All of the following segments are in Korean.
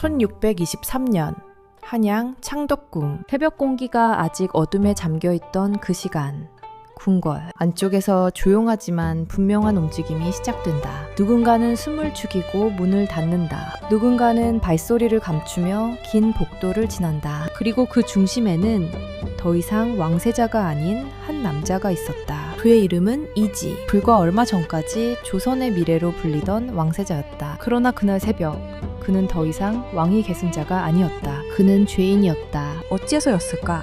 1623년 한양 창덕궁. 새벽 공기가 아직 어둠에 잠겨있던 그 시간, 궁궐 안쪽에서 조용하지만 분명한 움직임이 시작된다. 누군가는 숨을 죽이고 문을 닫는다. 누군가는 발소리를 감추며 긴 복도를 지난다. 그리고 그 중심에는 더 이상 왕세자가 아닌 한 남자가 있었다. 그의 이름은 이지. 불과 얼마 전까지 조선의 미래로 불리던 왕세자였다. 그러나 그날 새벽, 그는 더 이상 왕위 계승자가 아니었다. 그는 죄인이었다. 어째서였을까?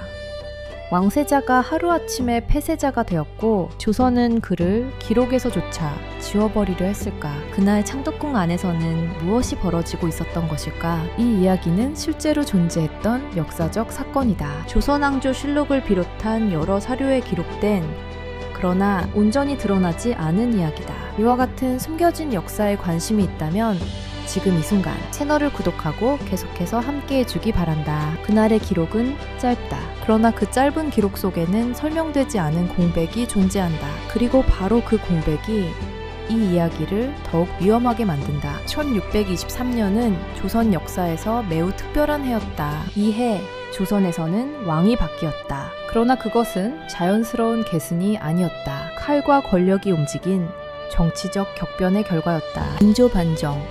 왕세자가 하루아침에 폐세자가 되었고 조선은 그를 기록에서조차 지워버리려 했을까? 그날 창덕궁 안에서는 무엇이 벌어지고 있었던 것일까? 이 이야기는 실제로 존재했던 역사적 사건이다. 조선왕조실록을 비롯한 여러 사료에 기록된, 그러나 온전히 드러나지 않은 이야기다. 이와 같은 숨겨진 역사에 관심이 있다면 지금 이 순간 채널을 구독하고 계속해서 함께해주기 바란다. 그날의 기록은 짧다. 그러나 그 짧은 기록 속에는 설명되지 않은 공백이 존재한다. 그리고 바로 그 공백이 이 이야기를 더욱 위험하게 만든다. 1623년은 조선 역사에서 매우 특별한 해였다. 이 해 조선에서는 왕이 바뀌었다. 그러나 그것은 자연스러운 계승이 아니었다. 칼과 권력이 움직인 정치적 격변의 결과였다. 인조반정.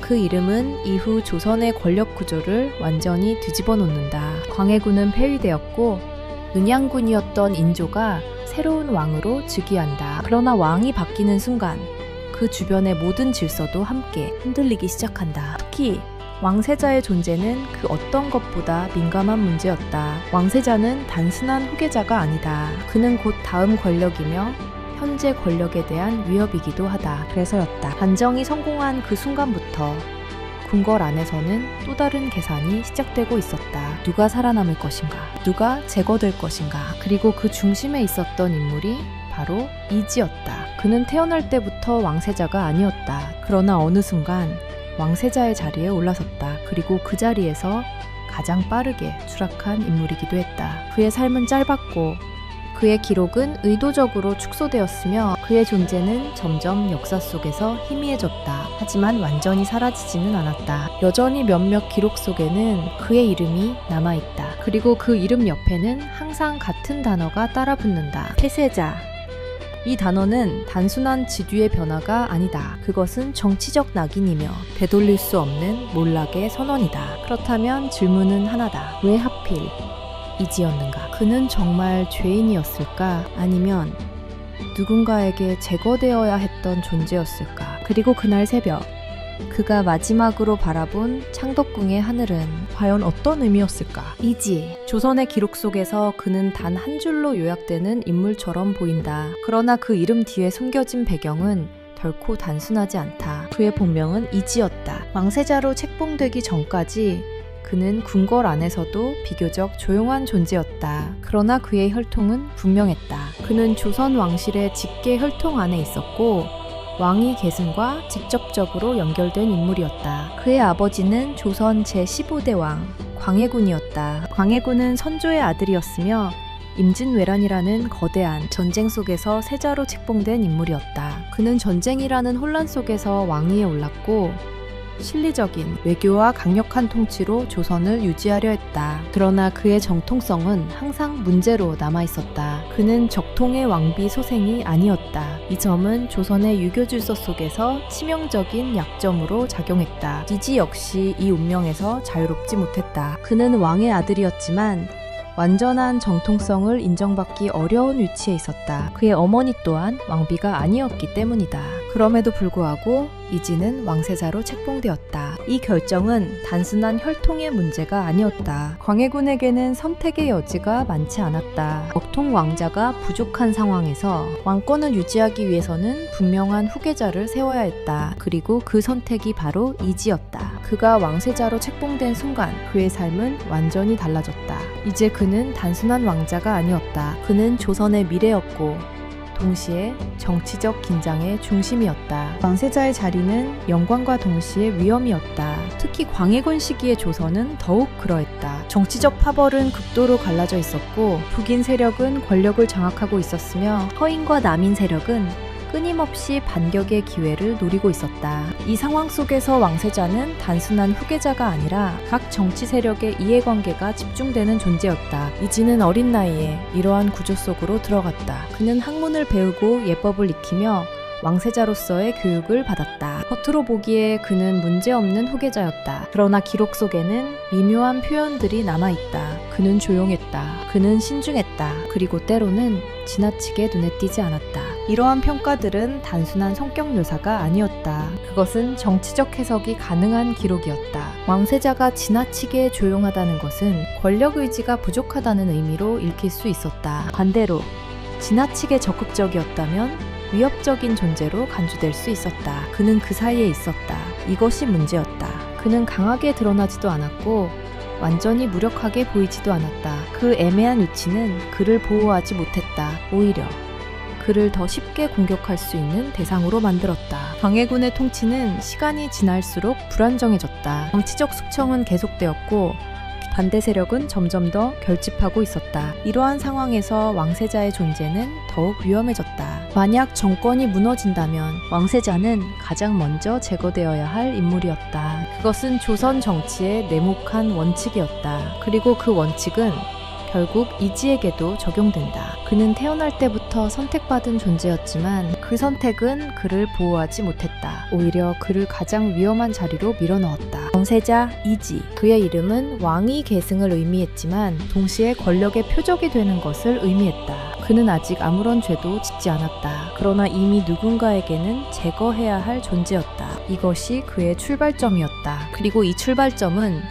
그 이름은 이후 조선의 권력 구조를 완전히 뒤집어 놓는다. 광해군은 폐위되었고 능양군이었던 인조가 새로운 왕으로 즉위한다. 그러나 왕이 바뀌는 순간 그 주변의 모든 질서도 함께 흔들리기 시작한다. 특히 왕세자의 존재는 그 어떤 것보다 민감한 문제였다. 왕세자는 단순한 후계자가 아니다. 그는 곧 다음 권력이며 현재 권력에 대한 위협이기도 하다. 그래서였다. 반정이 성공한 그 순간부터 궁궐 안에서는 또 다른 계산이 시작되고 있었다. 누가 살아남을 것인가? 누가 제거될 것인가? 그리고 그 중심에 있었던 인물이 바로 이지였다. 그는 태어날 때부터 왕세자가 아니었다. 그러나 어느 순간 왕세자의 자리에 올라섰다. 그리고 그 자리에서 가장 빠르게 추락한 인물이기도 했다. 그의 삶은 짧았고 그의 기록은 의도적으로 축소되었으며 그의 존재는 점점 역사 속에서 희미해졌다. 하지만 완전히 사라지지는 않았다. 여전히 몇몇 기록 속에는 그의 이름이 남아있다. 그리고 그 이름 옆에는 항상 같은 단어가 따라붙는다. 폐세자. 이 단어는 단순한 지류의 변화가 아니다. 그것은 정치적 낙인이며 되돌릴 수 없는 몰락의 선언이다. 그렇다면 질문은 하나다. 왜 하필 이지였는가? 그는 정말 죄인이었을까? 아니면 누군가에게 제거되어야 했던 존재였을까? 그리고 그날 새벽, 그가 마지막으로 바라본 창덕궁의 하늘은 과연 어떤 의미였을까? 이지. 조선의 기록 속에서 그는 단 한 줄로 요약되는 인물처럼 보인다. 그러나 그 이름 뒤에 숨겨진 배경은 결코 단순하지 않다. 그의 본명은 이지였다. 왕세자로 책봉되기 전까지 그는 궁궐 안에서도 비교적 조용한 존재였다. 그러나 그의 혈통은 분명했다. 그는 조선 왕실의 직계 혈통 안에 있었고 왕위 계승과 직접적으로 연결된 인물이었다. 그의 아버지는 조선 제15대 왕 광해군이었다. 광해군은 선조의 아들이었으며 임진왜란이라는 거대한 전쟁 속에서 세자로 책봉된 인물이었다. 그는 전쟁이라는 혼란 속에서 왕위에 올랐고 실리적인 외교와 강력한 통치로 조선을 유지하려 했다. 그러나 그의 정통성은 항상 문제로 남아있었다. 그는 적통의 왕비 소생이 아니었다. 이 점은 조선의 유교 질서 속에서 치명적인 약점으로 작용했다. 이지 역시 이 운명에서 자유롭지 못했다. 그는 왕의 아들이었지만 완전한 정통성을 인정받기 어려운 위치에 있었다. 그의 어머니 또한 왕비가 아니었기 때문이다. 그럼에도 불구하고 이지는 왕세자로 책봉되었다. 이 결정은 단순한 혈통의 문제가 아니었다. 광해군에게는 선택의 여지가 많지 않았다. 적통 왕자가 부족한 상황에서 왕권을 유지하기 위해서는 분명한 후계자를 세워야 했다. 그리고 그 선택이 바로 이지였다. 그가 왕세자로 책봉된 순간 그의 삶은 완전히 달라졌다. 이제 그는 단순한 왕자가 아니었다. 그는 조선의 미래였고 동시에 정치적 긴장의 중심이었다. 왕세자의 자리는 영광과 동시에 위험이었다. 특히 광해군 시기의 조선은 더욱 그러했다. 정치적 파벌은 극도로 갈라져 있었고 북인 세력은 권력을 장악하고 있었으며 서인과 남인 세력은 끊임없이 반격의 기회를 노리고 있었다. 이 상황 속에서 왕세자는 단순한 후계자가 아니라 각 정치 세력의 이해관계가 집중되는 존재였다. 이지는 어린 나이에 이러한 구조 속으로 들어갔다. 그는 학문을 배우고 예법을 익히며 왕세자로서의 교육을 받았다. 겉으로 보기에 그는 문제없는 후계자였다. 그러나 기록 속에는 미묘한 표현들이 남아있다. 그는 조용했다. 그는 신중했다. 그리고 때로는 지나치게 눈에 띄지 않았다. 이러한 평가들은 단순한 성격 묘사가 아니었다. 그것은 정치적 해석이 가능한 기록이었다. 왕세자가 지나치게 조용하다는 것은 권력 의지가 부족하다는 의미로 읽힐 수 있었다. 반대로 지나치게 적극적이었다면 위협적인 존재로 간주될 수 있었다. 그는 그 사이에 있었다. 이것이 문제였다. 그는 강하게 드러나지도 않았고 완전히 무력하게 보이지도 않았다. 그 애매한 위치는 그를 보호하지 못했다. 오히려 그를 더 쉽게 공격할 수 있는 대상으로 만들었다. 광해군의 통치는 시간이 지날수록 불안정해졌다. 정치적 숙청은 계속되었고 반대 세력은 점점 더 결집하고 있었다. 이러한 상황에서 왕세자의 존재는 더욱 위험해졌다. 만약 정권이 무너진다면 왕세자는 가장 먼저 제거되어야 할 인물이었다. 그것은 조선 정치의 내목한 원칙이었다. 그리고 그 원칙은 결국 이지에게도 적용된다. 그는 태어날 때부터 선택받은 존재였지만 그 선택은 그를 보호하지 못했다. 오히려 그를 가장 위험한 자리로 밀어넣었다. 왕세자 이지. 그의 이름은 왕위 계승을 의미했지만 동시에 권력의 표적이 되는 것을 의미했다. 그는 아직 아무런 죄도 짓지 않았다. 그러나 이미 누군가에게는 제거해야 할 존재였다. 이것이 그의 출발점이었다. 그리고 이 출발점은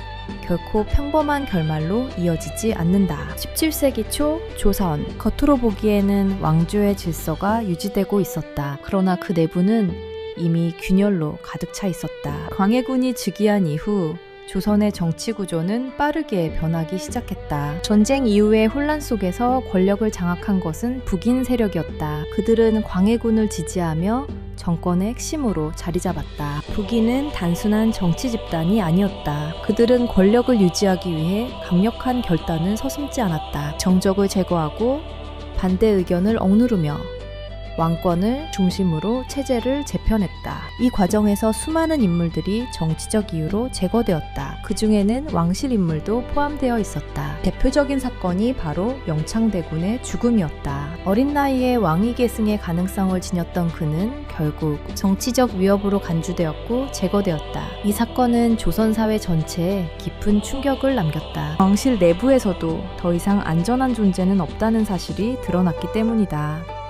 결코 평범한 결말로 이어지지 않는다. 17세기 초 조선, 겉으로 보기에는 왕조의 질서가 유지되고 있었다. 그러나 그 내부는 이미 균열로 가득 차 있었다. 광해군이 즉위한 이후 조선의 정치 구조는 빠르게 변하기 시작했다. 전쟁 이후의 혼란 속에서 권력을 장악한 것은 북인 세력이었다. 그들은 광해군을 지지하며 정권의 핵심으로 자리 잡았다. 북인은 단순한 정치 집단이 아니었다. 그들은 권력을 유지하기 위해 강력한 결단을 서슴지 않았다. 정적을 제거하고 반대 의견을 억누르며 왕권을 중심으로 체제를 재편했다. 이 과정에서 수많은 인물들이 정치적 이유로 제거되었다. 그 중에는 왕실 인물도 포함되어 있었다. 대표적인 사건이 바로 영창대군의 죽음이었다. 어린 나이에 왕위 계승의 가능성을 지녔던 그는 결국 정치적 위협으로 간주되었고 제거되었다. 이 사건은 조선 사회 전체에 깊은 충격을 남겼다. 왕실 내부에서도 더 이상 안전한 존재는 없다는 사실이 드러났기 때문이다.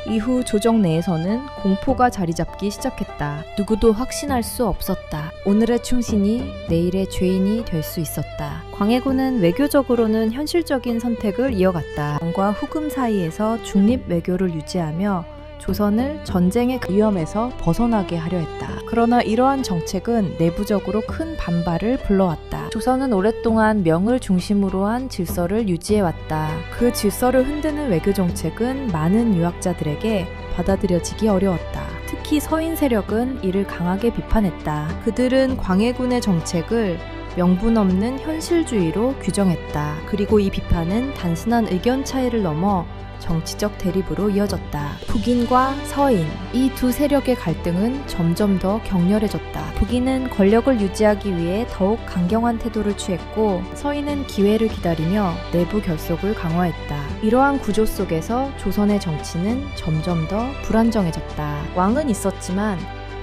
이후 조정 내에서는 공포가 자리 잡기 시작했다. 누구도 확신할 수 없었다. 오늘의 충신이 내일의 죄인이 될 수 있었다. 광해군은 외교적으로는 현실적인 선택을 이어갔다. 왕과 후금 사이에서 중립 외교를 유지하며 조선을 전쟁의 위험에서 벗어나게 하려 했다. 그러나 이러한 정책은 내부적으로 큰 반발을 불러왔다. 조선은 오랫동안 명을 중심으로 한 질서를 유지해왔다. 그 질서를 흔드는 외교 정책은 많은 유학자들에게 받아들여지기 어려웠다. 특히 서인 세력은 이를 강하게 비판했다. 그들은 광해군의 정책을 명분 없는 현실주의로 규정했다. 그리고 이 비판은 단순한 의견 차이를 넘어 정치적 대립으로 이어졌다. 북인과 서인, 이 두 세력의 갈등은 점점 더 격렬해졌다. 북인은 권력을 유지하기 위해 더욱 강경한 태도를 취했고 서인은 기회를 기다리며 내부 결속을 강화했다. 이러한 구조 속에서 조선의 정치는 점점 더 불안정해졌다. 왕은 있었지만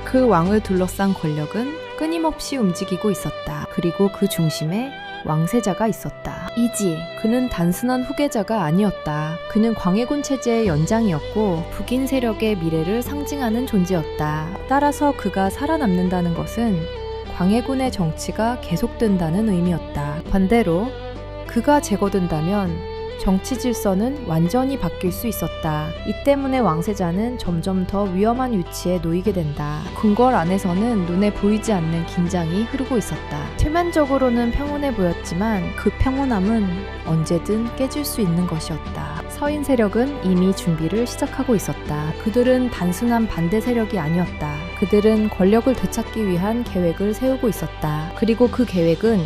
그 왕을 둘러싼 권력은 끊임없이 움직이고 있었다. 그리고 그 중심에 왕세자가 있었다. 이지, 그는 단순한 후계자가 아니었다. 그는 광해군 체제의 연장이었고 북인 세력의 미래를 상징하는 존재였다. 따라서 그가 살아남는다는 것은 광해군의 정치가 계속된다는 의미였다. 반대로 그가 제거된다면 정치 질서는 완전히 바뀔 수 있었다. 이 때문에 왕세자는 점점 더 위험한 위치에 놓이게 된다. 궁궐 안에서는 눈에 보이지 않는 긴장이 흐르고 있었다. 표면적으로는 평온해 보였지만 그 평온함은 언제든 깨질 수 있는 것이었다. 서인 세력은 이미 준비를 시작하고 있었다. 그들은 단순한 반대 세력이 아니었다. 그들은 권력을 되찾기 위한 계획을 세우고 있었다. 그리고 그 계획은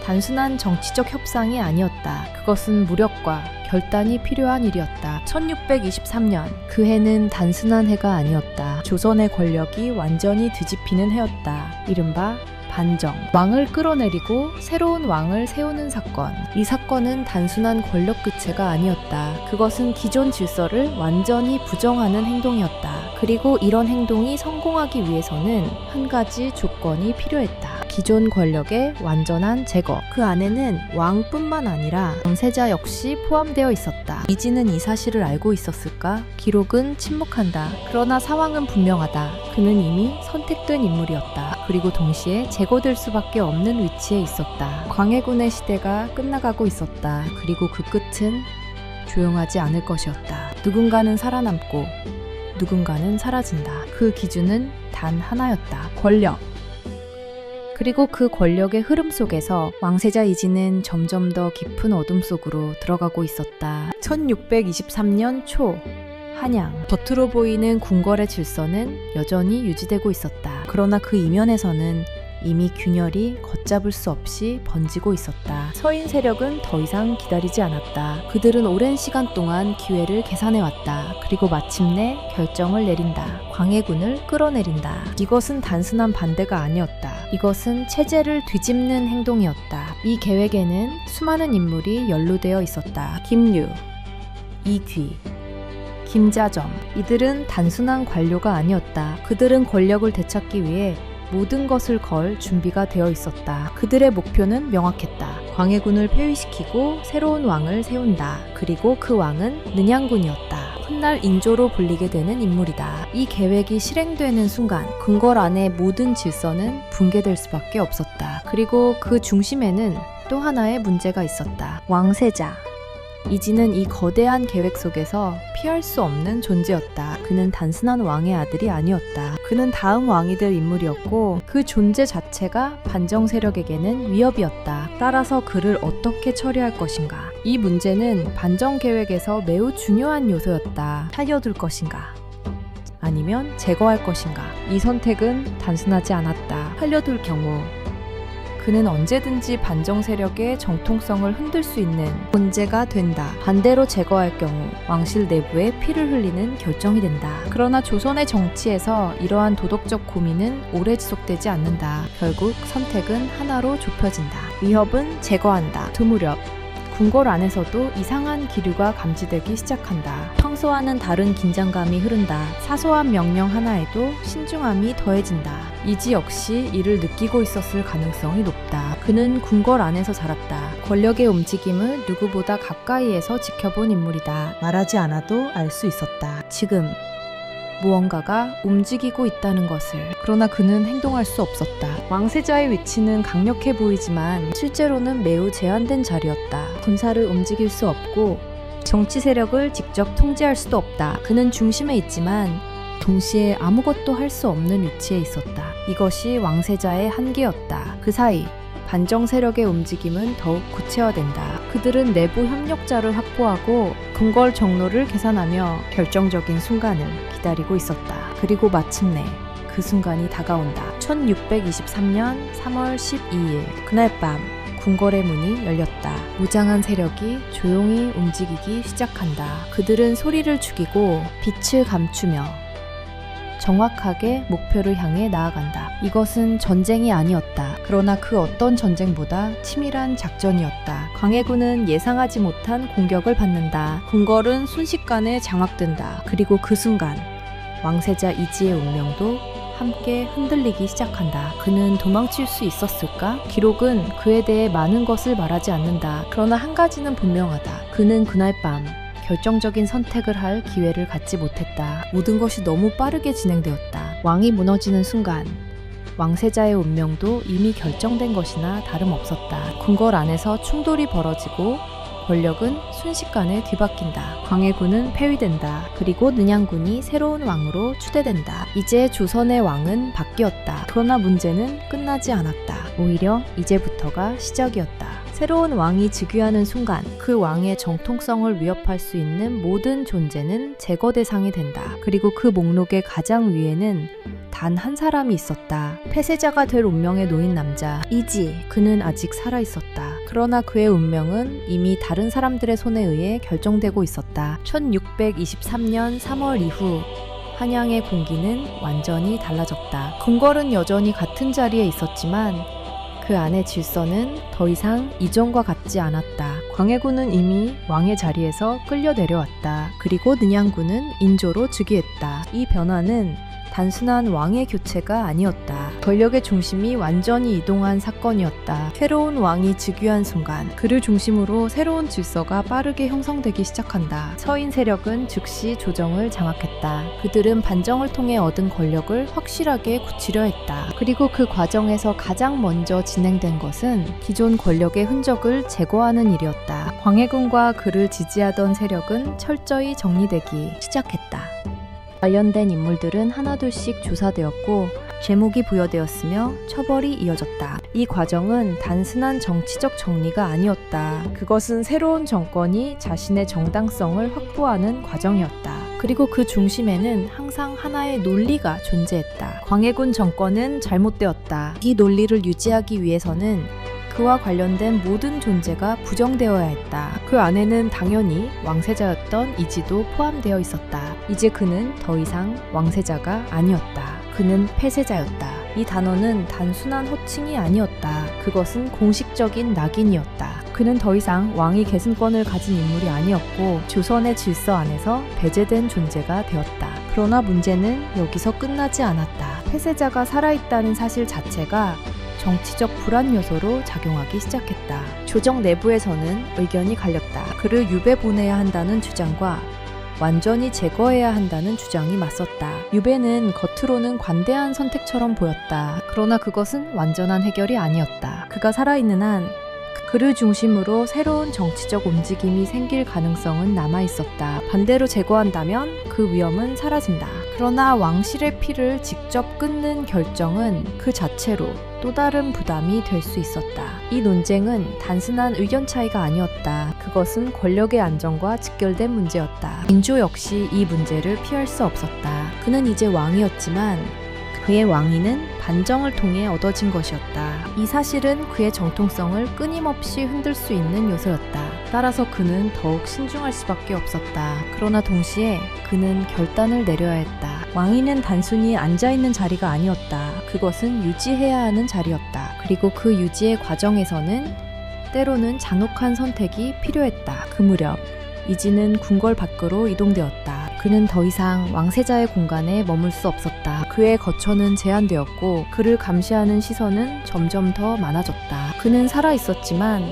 단순한 정치적 협상이 아니었다. 그것은 무력과 결단이 필요한 일이었다. 1623년. 그 해는 단순한 해가 아니었다. 조선의 권력이 완전히 뒤집히는 해였다. 이른바 반정. 왕을 끌어내리고 새로운 왕을 세우는 사건. 이 사건은 단순한 권력 교체가 아니었다. 그것은 기존 질서를 완전히 부정하는 행동이었다. 그리고 이런 행동이 성공하기 위해서는 한 가지 조건이 필요했다. 기존 권력의 완전한 제거. 그 안에는 왕뿐만 아니라 왕세자 역시 포함되어 있었다. 이진은 이 사실을 알고 있었을까? 기록은 침묵한다. 그러나 상황은 분명하다. 그는 이미 선택된 인물이었다. 그리고 동시에 제거될 수밖에 없는 위치에 있었다. 광해군의 시대가 끝나가고 있었다. 그리고 그 끝은 조용하지 않을 것이었다. 누군가는 살아남고 누군가는 사라진다. 그 기준은 단 하나였다. 권력. 그리고 그 권력의 흐름 속에서 왕세자 이진은 점점 더 깊은 어둠 속으로 들어가고 있었다. 1623년 초 한양. 겉으로 보이는 궁궐의 질서는 여전히 유지되고 있었다. 그러나 그 이면에서는 이미 균열이 걷잡을 수 없이 번지고 있었다. 서인 세력은 더 이상 기다리지 않았다. 그들은 오랜 시간 동안 기회를 계산해왔다. 그리고 마침내 결정을 내린다. 광해군을 끌어내린다. 이것은 단순한 반대가 아니었다. 이것은 체제를 뒤집는 행동이었다. 이 계획에는 수많은 인물이 연루되어 있었다. 김류, 이귀, 김자점. 이들은 단순한 관료가 아니었다. 그들은 권력을 되찾기 위해 모든 것을 걸 준비가 되어 있었다. 그들의 목표는 명확했다. 광해군을 폐위시키고 새로운 왕을 세운다. 그리고 그 왕은 능양군이었다. 훗날 인조로 불리게 되는 인물이다. 이 계획이 실행되는 순간 궁궐 안의 모든 질서는 붕괴될 수밖에 없었다. 그리고 그 중심에는 또 하나의 문제가 있었다. 왕세자. 이진은 이 거대한 계획 속에서 피할 수 없는 존재였다. 그는 단순한 왕의 아들이 아니었다. 그는 다음 왕이 될 인물이었고 그 존재 자체가 반정 세력에게는 위협이었다. 따라서 그를 어떻게 처리할 것인가? 이 문제는 반정 계획에서 매우 중요한 요소였다. 살려둘 것인가? 아니면 제거할 것인가? 이 선택은 단순하지 않았다. 살려둘 경우 그는 언제든지 반정 세력의 정통성을 흔들 수 있는 존재가 된다. 반대로 제거할 경우 왕실 내부에 피를 흘리는 결정이 된다. 그러나 조선의 정치에서 이러한 도덕적 고민은 오래 지속되지 않는다. 결국 선택은 하나로 좁혀진다. 위협은 제거한다. 두 무렵 궁궐 안에서도 이상한 기류가 감지되기 시작한다. 평소와는 다른 긴장감이 흐른다. 사소한 명령 하나에도 신중함이 더해진다. 이지 역시 이를 느끼고 있었을 가능성이 높다. 그는 궁궐 안에서 자랐다. 권력의 움직임을 누구보다 가까이에서 지켜본 인물이다. 말하지 않아도 알 수 있었다. 지금 무언가가 움직이고 있다는 것을. 그러나 그는 행동할 수 없었다. 왕세자의 위치는 강력해 보이지만 실제로는 매우 제한된 자리였다. 군사를 움직일 수 없고 정치 세력을 직접 통제할 수도 없다. 그는 중심에 있지만 동시에 아무것도 할 수 없는 위치에 있었다. 이것이 왕세자의 한계였다. 그 사이 반정 세력의 움직임은 더욱 구체화된다. 그들은 내부 협력자를 확보하고 궁궐 정로를 계산하며 결정적인 순간을 기다리고 있었다. 그리고 마침내 그 순간이 다가온다. 1623년 3월 12일 그날 밤 궁궐의 문이 열렸다. 무장한 세력이 조용히 움직이기 시작한다. 그들은 소리를 죽이고 빛을 감추며 정확하게 목표를 향해 나아간다. 이것은 전쟁이 아니었다. 그러나 그 어떤 전쟁보다 치밀한 작전이었다. 광해군은 예상하지 못한 공격을 받는다. 궁궐은 순식간에 장악된다. 그리고 그 순간 왕세자 이지의 운명도 함께 흔들리기 시작한다. 그는 도망칠 수 있었을까? 기록은 그에 대해 많은 것을 말하지 않는다. 그러나 한 가지는 분명하다. 그는 그날 밤 결정적인 선택을 할 기회를 갖지 못했다. 모든 것이 너무 빠르게 진행되었다. 왕이 무너지는 순간 왕세자의 운명도 이미 결정된 것이나 다름없었다. 궁궐 안에서 충돌이 벌어지고 권력은 순식간에 뒤바뀐다. 광해군은 폐위된다. 그리고 능양군이 새로운 왕으로 추대된다. 이제 조선의 왕은 바뀌었다. 그러나 문제는 끝나지 않았다. 오히려 이제부터가 시작이었다. 새로운 왕이 즉위하는 순간 그 왕의 정통성을 위협할 수 있는 모든 존재는 제거 대상이 된다. 그리고 그 목록의 가장 위에는 단 한 사람이 있었다. 폐쇄자가 될 운명에 놓인 남자 이지. 그는 아직 살아있었다. 그러나 그의 운명은 이미 다른 사람들의 손에 의해 결정되고 있었다. 1623년 3월 이후 한양의 공기는 완전히 달라졌다. 궁궐은 여전히 같은 자리에 있었지만 그 안의 질서는 더 이상 이전과 같지 않았다. 광해군은 이미 왕의 자리에서 끌려 내려왔다. 그리고 능양군은 인조로 즉위했다. 이 변화는 단순한 왕의 교체가 아니었다. 권력의 중심이 완전히 이동한 사건이었다. 새로운 왕이 즉위한 순간 그를 중심으로 새로운 질서가 빠르게 형성되기 시작한다. 서인 세력은 즉시 조정을 장악했다. 그들은 반정을 통해 얻은 권력을 확실하게 굳히려 했다. 그리고 그 과정에서 가장 먼저 진행된 것은 기존 권력의 흔적을 제거하는 일이었다. 광해군과 그를 지지하던 세력은 철저히 정리되기 시작했다. 관련된 인물들은 하나둘씩 조사되었고 제목이 부여되었으며 처벌이 이어졌다. 이 과정은 단순한 정치적 정리가 아니었다. 그것은 새로운 정권이 자신의 정당성을 확보하는 과정이었다. 그리고 그 중심에는 항상 하나의 논리가 존재했다. 광해군 정권은 잘못되었다. 이 논리를 유지하기 위해서는 그와 관련된 모든 존재가 부정되어야 했다. 그 안에는 당연히 왕세자였던 이지도 포함되어 있었다. 이제 그는 더 이상 왕세자가 아니었다. 그는 폐세자였다. 이 단어는 단순한 호칭이 아니었다. 그것은 공식적인 낙인이었다. 그는 더 이상 왕위 계승권을 가진 인물이 아니었고 조선의 질서 안에서 배제된 존재가 되었다. 그러나 문제는 여기서 끝나지 않았다. 폐세자가 살아있다는 사실 자체가 정치적 불안 요소로 작용하기 시작했다. 조정 내부에서는 의견이 갈렸다. 그를 유배 보내야 한다는 주장과 완전히 제거해야 한다는 주장이 맞섰다. 유배는 겉으로는 관대한 선택처럼 보였다. 그러나 그것은 완전한 해결이 아니었다. 그가 살아있는 한 그를 중심으로 새로운 정치적 움직임이 생길 가능성은 남아있었다. 반대로 제거한다면 그 위험은 사라진다. 그러나 왕실의 피를 직접 끊는 결정은 그 자체로 또 다른 부담이 될 수 있었다. 이 논쟁은 단순한 의견 차이가 아니었다. 그것은 권력의 안정과 직결된 문제였다. 인조 역시 이 문제를 피할 수 없었다. 그는 이제 왕이었지만 그의 왕위는 반정을 통해 얻어진 것이었다. 이 사실은 그의 정통성을 끊임없이 흔들 수 있는 요소였다. 따라서 그는 더욱 신중할 수밖에 없었다. 그러나 동시에 그는 결단을 내려야 했다. 왕위는 단순히 앉아있는 자리가 아니었다. 그것은 유지해야 하는 자리였다. 그리고 그 유지의 과정에서는 때로는 잔혹한 선택이 필요했다. 그 무렵 이지는 궁궐 밖으로 이동되었다. 그는 더 이상 왕세자의 공간에 머물 수 없었다. 그의 거처는 제한되었고 그를 감시하는 시선은 점점 더 많아졌다. 그는 살아있었지만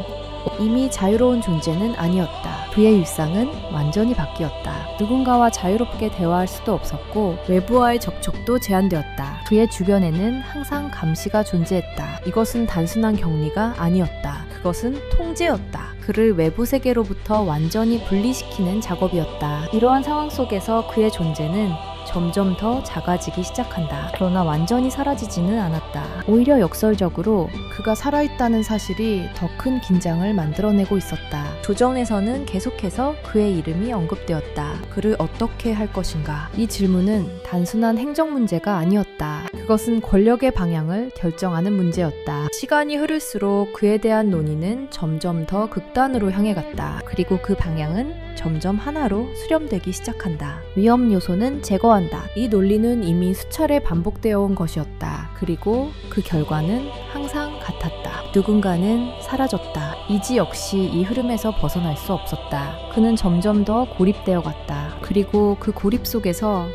이미 자유로운 존재는 아니었다. 그의 일상은 완전히 바뀌었다. 누군가와 자유롭게 대화할 수도 없었고 외부와의 접촉도 제한되었다. 그의 주변에는 항상 감시가 존재했다. 이것은 단순한 격리가 아니었다. 그것은 통제였다. 그를 외부 세계로부터 완전히 분리시키는 작업이었다. 이러한 상황 속에서 그의 존재는 점점 더 작아지기 시작한다. 그러나 완전히 사라지지는 않았다. 오히려 역설적으로 그가 살아있다는 사실이 더 큰 긴장을 만들어내고 있었다. 조정에서는 계속해서 그의 이름이 언급되었다. 그를 어떻게 할 것인가? 이 질문은 단순한 행정 문제가 아니었다. 그것은 권력의 방향을 결정하는 문제였다. 시간이 흐를수록 그에 대한 논의는 점점 더 극단으로 향해 갔다. 그리고 그 방향은 점점 하나로 수렴되기 시작한다. 위험 요소는 제거한다. 이 논리는 이미 수차례 반복되어 온 것이었다. 그리고 그 결과는 항상 같았다. 누군가는 사라졌다. 이지 역시 이 흐름에서 벗어날 수 없었다. 그는 점점 더 고립되어 갔다. 그리고 그 고립 속에서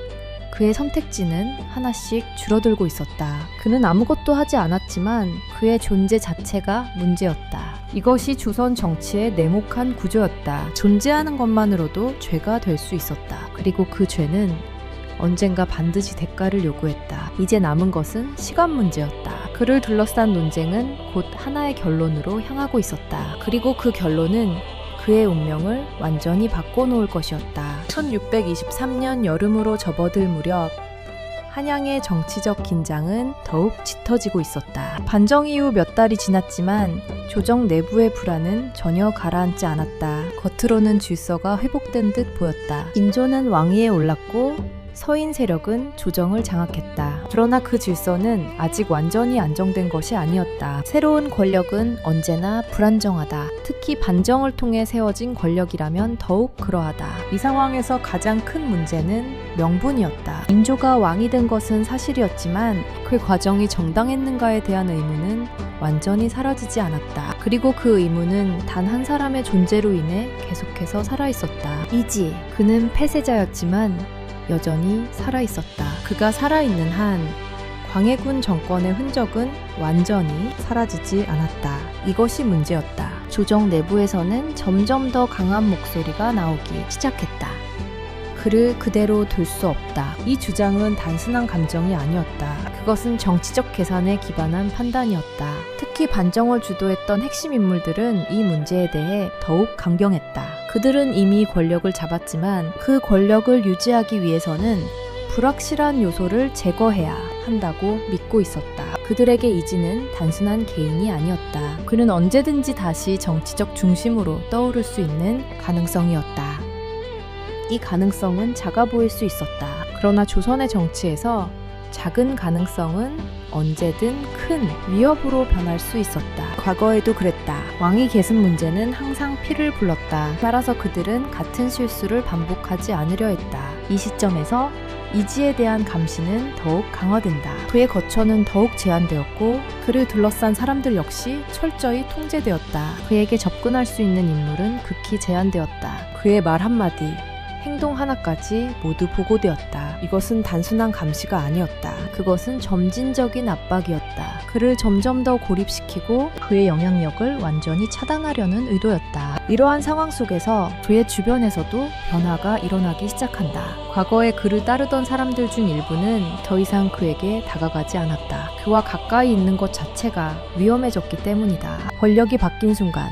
그의 선택지는 하나씩 줄어들고 있었다. 그는 아무것도 하지 않았지만 그의 존재 자체가 문제였다. 이것이 조선 정치의 냉혹한 구조였다. 존재하는 것만으로도 죄가 될 수 있었다. 그리고 그 죄는 언젠가 반드시 대가를 요구했다. 이제 남은 것은 시간 문제였다. 그를 둘러싼 논쟁은 곧 하나의 결론으로 향하고 있었다. 그리고 그 결론은 그의 운명을 완전히 바꿔놓을 것이었다. 1623년 여름으로 접어들 무렵 한양의 정치적 긴장은 더욱 짙어지고 있었다. 반정 이후 몇 달이 지났지만 조정 내부의 불안은 전혀 가라앉지 않았다. 겉으로는 질서가 회복된 듯 보였다. 인조는 왕위에 올랐고 서인 세력은 조정을 장악했다. 그러나 그 질서는 아직 완전히 안정된 것이 아니었다. 새로운 권력은 언제나 불안정하다. 특히 반정을 통해 세워진 권력이라면 더욱 그러하다. 이 상황에서 가장 큰 문제는 명분이었다. 인조가 왕이 된 것은 사실이었지만 그 과정이 정당했는가에 대한 의문은 완전히 사라지지 않았다. 그리고 그 의문은 단 한 사람의 존재로 인해 계속해서 살아있었다. 이지, 그는 폐쇄자였지만 여전히 살아있었다. 그가 살아있는 한 광해군 정권의 흔적은 완전히 사라지지 않았다. 이것이 문제였다. 조정 내부에서는 점점 더 강한 목소리가 나오기 시작했다. 그를 그대로 둘 수 없다. 이 주장은 단순한 감정이 아니었다. 그것은 정치적 계산에 기반한 판단이었다. 특히 반정을 주도했던 핵심 인물들은 이 문제에 대해 더욱 강경했다. 그들은 이미 권력을 잡았지만 그 권력을 유지하기 위해서는 불확실한 요소를 제거해야 한다고 믿고 있었다. 그들에게 이지는 단순한 개인이 아니었다. 그는 언제든지 다시 정치적 중심으로 떠오를 수 있는 가능성이었다. 이 가능성은 작아 보일 수 있었다. 그러나 조선의 정치에서 작은 가능성은 언제든 큰 위협으로 변할 수 있었다. 과거에도 그랬다. 왕위 계승 문제는 항상 피를 불렀다. 따라서 그들은 같은 실수를 반복하지 않으려 했다. 이 시점에서 이지에 대한 감시는 더욱 강화된다. 그의 거처는 더욱 제한되었고 그를 둘러싼 사람들 역시 철저히 통제되었다. 그에게 접근할 수 있는 인물은 극히 제한되었다. 그의 말 한마디, 행동 하나까지 모두 보고되었다. 이것은 단순한 감시가 아니었다. 그것은 점진적인 압박이었다. 그를 점점 더 고립시키고 그의 영향력을 완전히 차단하려는 의도였다. 이러한 상황 속에서 그의 주변에서도 변화가 일어나기 시작한다. 과거에 그를 따르던 사람들 중 일부는 더 이상 그에게 다가가지 않았다. 그와 가까이 있는 것 자체가 위험해졌기 때문이다. 권력이 바뀐 순간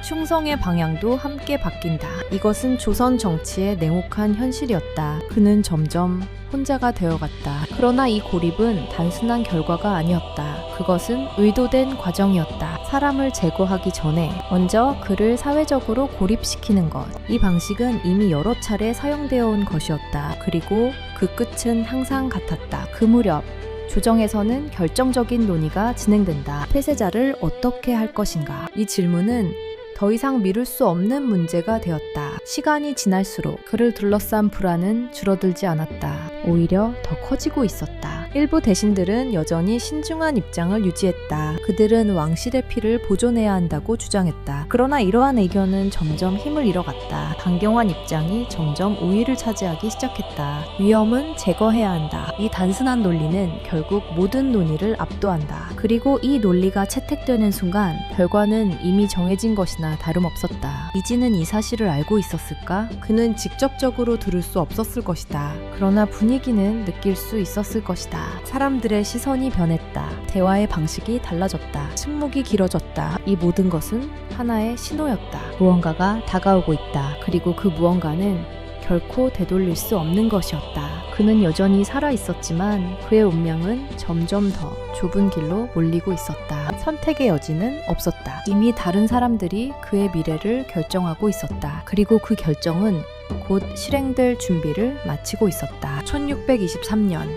충성의 방향도 함께 바뀐다. 이것은 조선 정치의 냉혹한 현실이었다. 그는 점점 혼자가 되어갔다. 그러나 이 고립은 단순한 결과가 아니었다. 그것은 의도된 과정이었다. 사람을 제거하기 전에 먼저 그를 사회적으로 고립시키는 것. 이 방식은 이미 여러 차례 사용되어 온 것이었다. 그리고 그 끝은 항상 같았다. 그 무렵 조정에서는 결정적인 논의가 진행된다. 폐쇄자를 어떻게 할 것인가? 이 질문은 더 이상 미룰 수 없는 문제가 되었다. 시간이 지날수록 그를 둘러싼 불안은 줄어들지 않았다. 오히려 더 커지고 있었다. 일부 대신들은 여전히 신중한 입장을 유지했다. 그들은 왕실의 피를 보존해야 한다고 주장했다. 그러나 이러한 의견은 점점 힘을 잃어갔다. 강경한 입장이 점점 우위를 차지하기 시작했다. 위험은 제거해야 한다. 이 단순한 논리는 결국 모든 논의를 압도한다. 그리고 이 논리가 채택되는 순간 결과는 이미 정해진 것이나 다름없었다. 이지는 이 사실을 알고 있었을까? 그는 직접적으로 들을 수 없었을 것이다. 그러나 분위기는 느낄 수 있었을 것이다. 사람들의 시선이 변했다. 대화의 방식이 달라졌다. 침묵이 길어졌다. 이 모든 것은 하나의 신호였다. 무언가가 다가오고 있다. 그리고 그 무언가는 결코 되돌릴 수 없는 것이었다. 그는 여전히 살아있었지만 그의 운명은 점점 더 좁은 길로 몰리고 있었다. 선택의 여지는 없었다. 이미 다른 사람들이 그의 미래를 결정하고 있었다. 그리고 그 결정은 곧 실행될 준비를 마치고 있었다. 1623년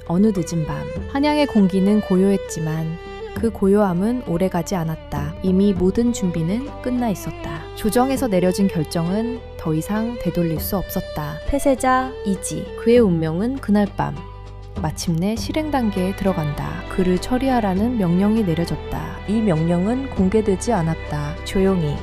어느 늦은 밤 한양의 공기는 고요했지만 그 고요함은 오래가지 않았다. 이미 모든 준비는 끝나 있었다. 조정에서 내려진 결정은 더 이상 되돌릴 수 없었다. 폐쇄자 이지, 그의 운명은 그날 밤 마침내 실행 단계에 들어간다. 그를 처리하라는 명령이 내려졌다. 이 명령은 공개되지 않았다. 조용히,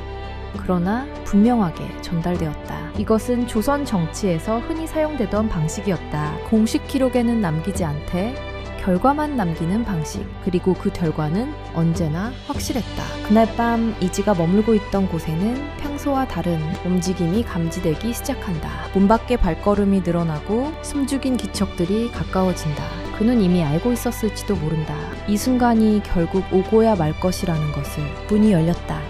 그러나 분명하게 전달되었다. 이것은 조선 정치에서 흔히 사용되던 방식이었다. 공식 기록에는 남기지 않되 결과만 남기는 방식. 그리고 그 결과는 언제나 확실했다. 그날 밤 이지가 머물고 있던 곳에는 평소와 다른 움직임이 감지되기 시작한다. 문 밖에 발걸음이 늘어나고 숨죽인 기척들이 가까워진다. 그는 이미 알고 있었을지도 모른다. 이 순간이 결국 오고야 말 것이라는 것을. 문이 열렸다.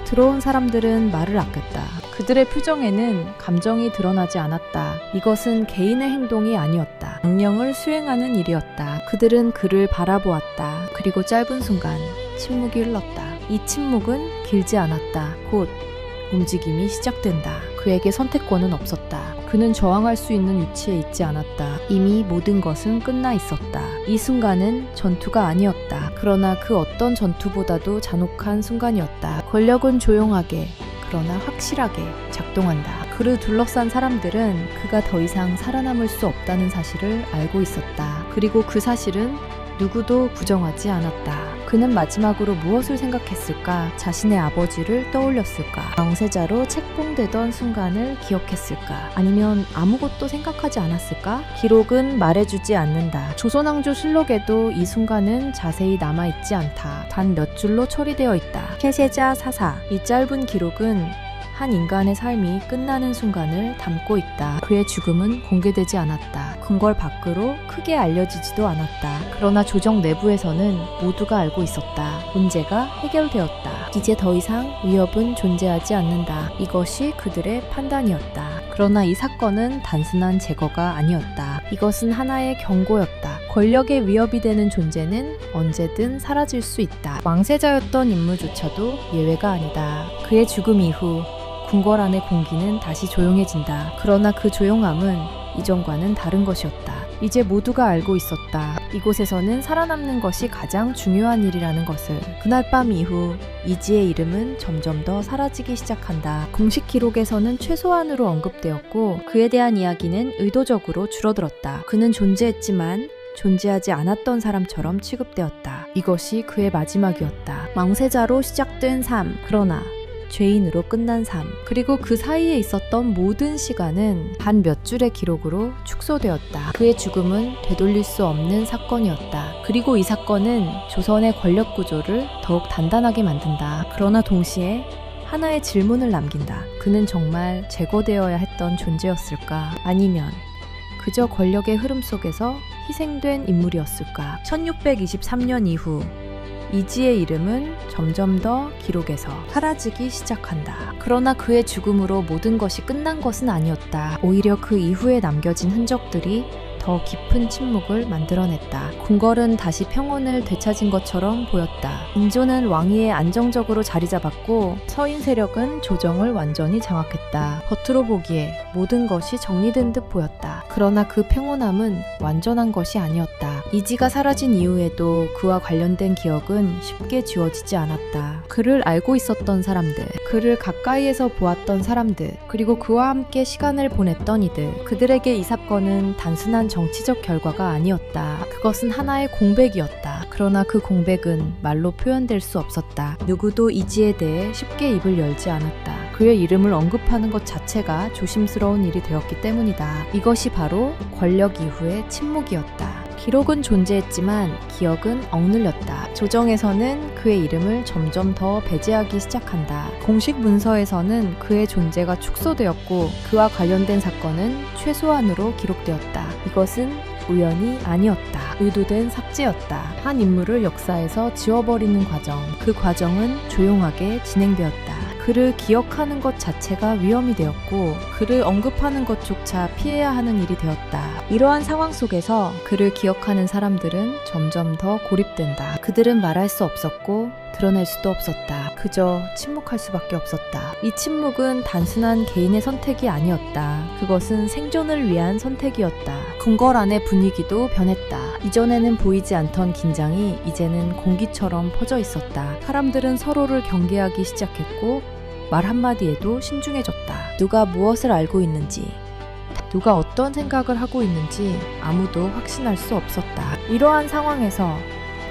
들어온 사람들은 말을 아꼈다. 그들의 표정에는 감정이 드러나지 않았다. 이것은 개인의 행동이 아니었다. 명령을 수행하는 일이었다. 그들은 그를 바라보았다. 그리고 짧은 순간 침묵이 흘렀다. 이 침묵은 길지 않았다. 곧 움직임이 시작된다. 그에게 선택권은 없었다. 그는 저항할 수 있는 위치에 있지 않았다. 이미 모든 것은 끝나 있었다. 이 순간은 전투가 아니었다. 그러나 그 어떤 전투보다도 잔혹한 순간이었다. 권력은 조용하게 그러나 확실하게 작동한다. 그를 둘러싼 사람들은 그가 더 이상 살아남을 수 없다는 사실을 알고 있었다. 그리고 그 사실은 누구도 부정하지 않았다. 그는 마지막으로 무엇을 생각했을까? 자신의 아버지를 떠올렸을까? 왕세자로 책봉되던 순간을 기억했을까? 아니면 아무것도 생각하지 않았을까? 기록은 말해주지 않는다. 조선왕조 실록에도 이 순간은 자세히 남아있지 않다. 단 몇 줄로 처리되어 있다. 폐세자 사사. 이 짧은 기록은 한 인간의 삶이 끝나는 순간을 담고 있다. 그의 죽음은 공개되지 않았다. 궁궐 밖으로 크게 알려지지도 않았다. 그러나 조정 내부에서는 모두가 알고 있었다. 문제가 해결되었다. 이제 더 이상 위협은 존재하지 않는다. 이것이 그들의 판단이었다. 그러나 이 사건은 단순한 제거가 아니었다. 이것은 하나의 경고였다. 권력의 위협이 되는 존재는 언제든 사라질 수 있다. 왕세자였던 인물조차도 예외가 아니다. 그의 죽음 이후 궁궐 안의 공기는 다시 조용해진다. 그러나 그 조용함은 이전과는 다른 것이었다. 이제 모두가 알고 있었다. 이곳에서는 살아남는 것이 가장 중요한 일이라는 것을. 그날 밤 이후 이지의 이름은 점점 더 사라지기 시작한다. 공식 기록에서는 최소한으로 언급되었고 그에 대한 이야기는 의도적으로 줄어들었다. 그는 존재했지만 존재하지 않았던 사람처럼 취급되었다. 이것이 그의 마지막이었다. 왕세자로 시작된 삶. 그러나 죄인으로 끝난 삶. 그리고 그 사이에 있었던 모든 시간은 단 몇 줄의 기록으로 축소되었다. 그의 죽음은 되돌릴 수 없는 사건이었다. 그리고 이 사건은 조선의 권력 구조를 더욱 단단하게 만든다. 그러나 동시에 하나의 질문을 남긴다. 그는 정말 제거되어야 했던 존재였을까? 아니면 그저 권력의 흐름 속에서 희생된 인물이었을까? 1623년 이후 이지의 이름은 점점 더 기록에서 사라지기 시작한다. 그러나 그의 죽음으로 모든 것이 끝난 것은 아니었다. 오히려 그 이후에 남겨진 흔적들이 더 깊은 침묵을 만들어냈다. 궁궐은 다시 평온을 되찾은 것처럼 보였다. 인조는 왕위에 안정적으로 자리 잡았고 서인 세력은 조정을 완전히 장악했다. 겉으로 보기에 모든 것이 정리된 듯 보였다. 그러나 그 평온함은 완전한 것이 아니었다. 이지가 사라진 이후에도 그와 관련된 기억은 쉽게 지워지지 않았다. 그를 알고 있었던 사람들, 그를 가까이에서 보았던 사람들, 그리고 그와 함께 시간을 보냈던 이들, 그들에게 이 사건은 단순한 정치적 결과가 아니었다. 그것은 하나의 공백이었다. 그러나 그 공백은 말로 표현될 수 없었다. 누구도 이지에 대해 쉽게 입을 열지 않았다. 그의 이름을 언급하는 것 자체가 조심스러운 일이 되었기 때문이다. 이것이 바로 권력 이후의 침묵이었다. 기록은 존재했지만 기억은 억눌렸다. 조정에서는 그의 이름을 점점 더 배제하기 시작한다. 공식 문서에서는 그의 존재가 축소되었고 그와 관련된 사건은 최소한으로 기록되었다. 이것은 우연이 아니었다. 의도된 삭제였다. 한 인물을 역사에서 지워버리는 과정. 그 과정은 조용하게 진행되었다. 그를 기억하는 것 자체가 위험이 되었고 그를 언급하는 것조차 피해야 하는 일이 되었다. 이러한 상황 속에서 그를 기억하는 사람들은 점점 더 고립된다. 그들은 말할 수 없었고 드러낼 수도 없었다. 그저 침묵할 수밖에 없었다. 이 침묵은 단순한 개인의 선택이 아니었다. 그것은 생존을 위한 선택이었다. 궁궐 안의 분위기도 변했다. 이전에는 보이지 않던 긴장이 이제는 공기처럼 퍼져 있었다. 사람들은 서로를 경계하기 시작했고 말 한마디에도 신중해졌다. 누가 무엇을 알고 있는지, 누가 어떤 생각을 하고 있는지 아무도 확신할 수 없었다. 이러한 상황에서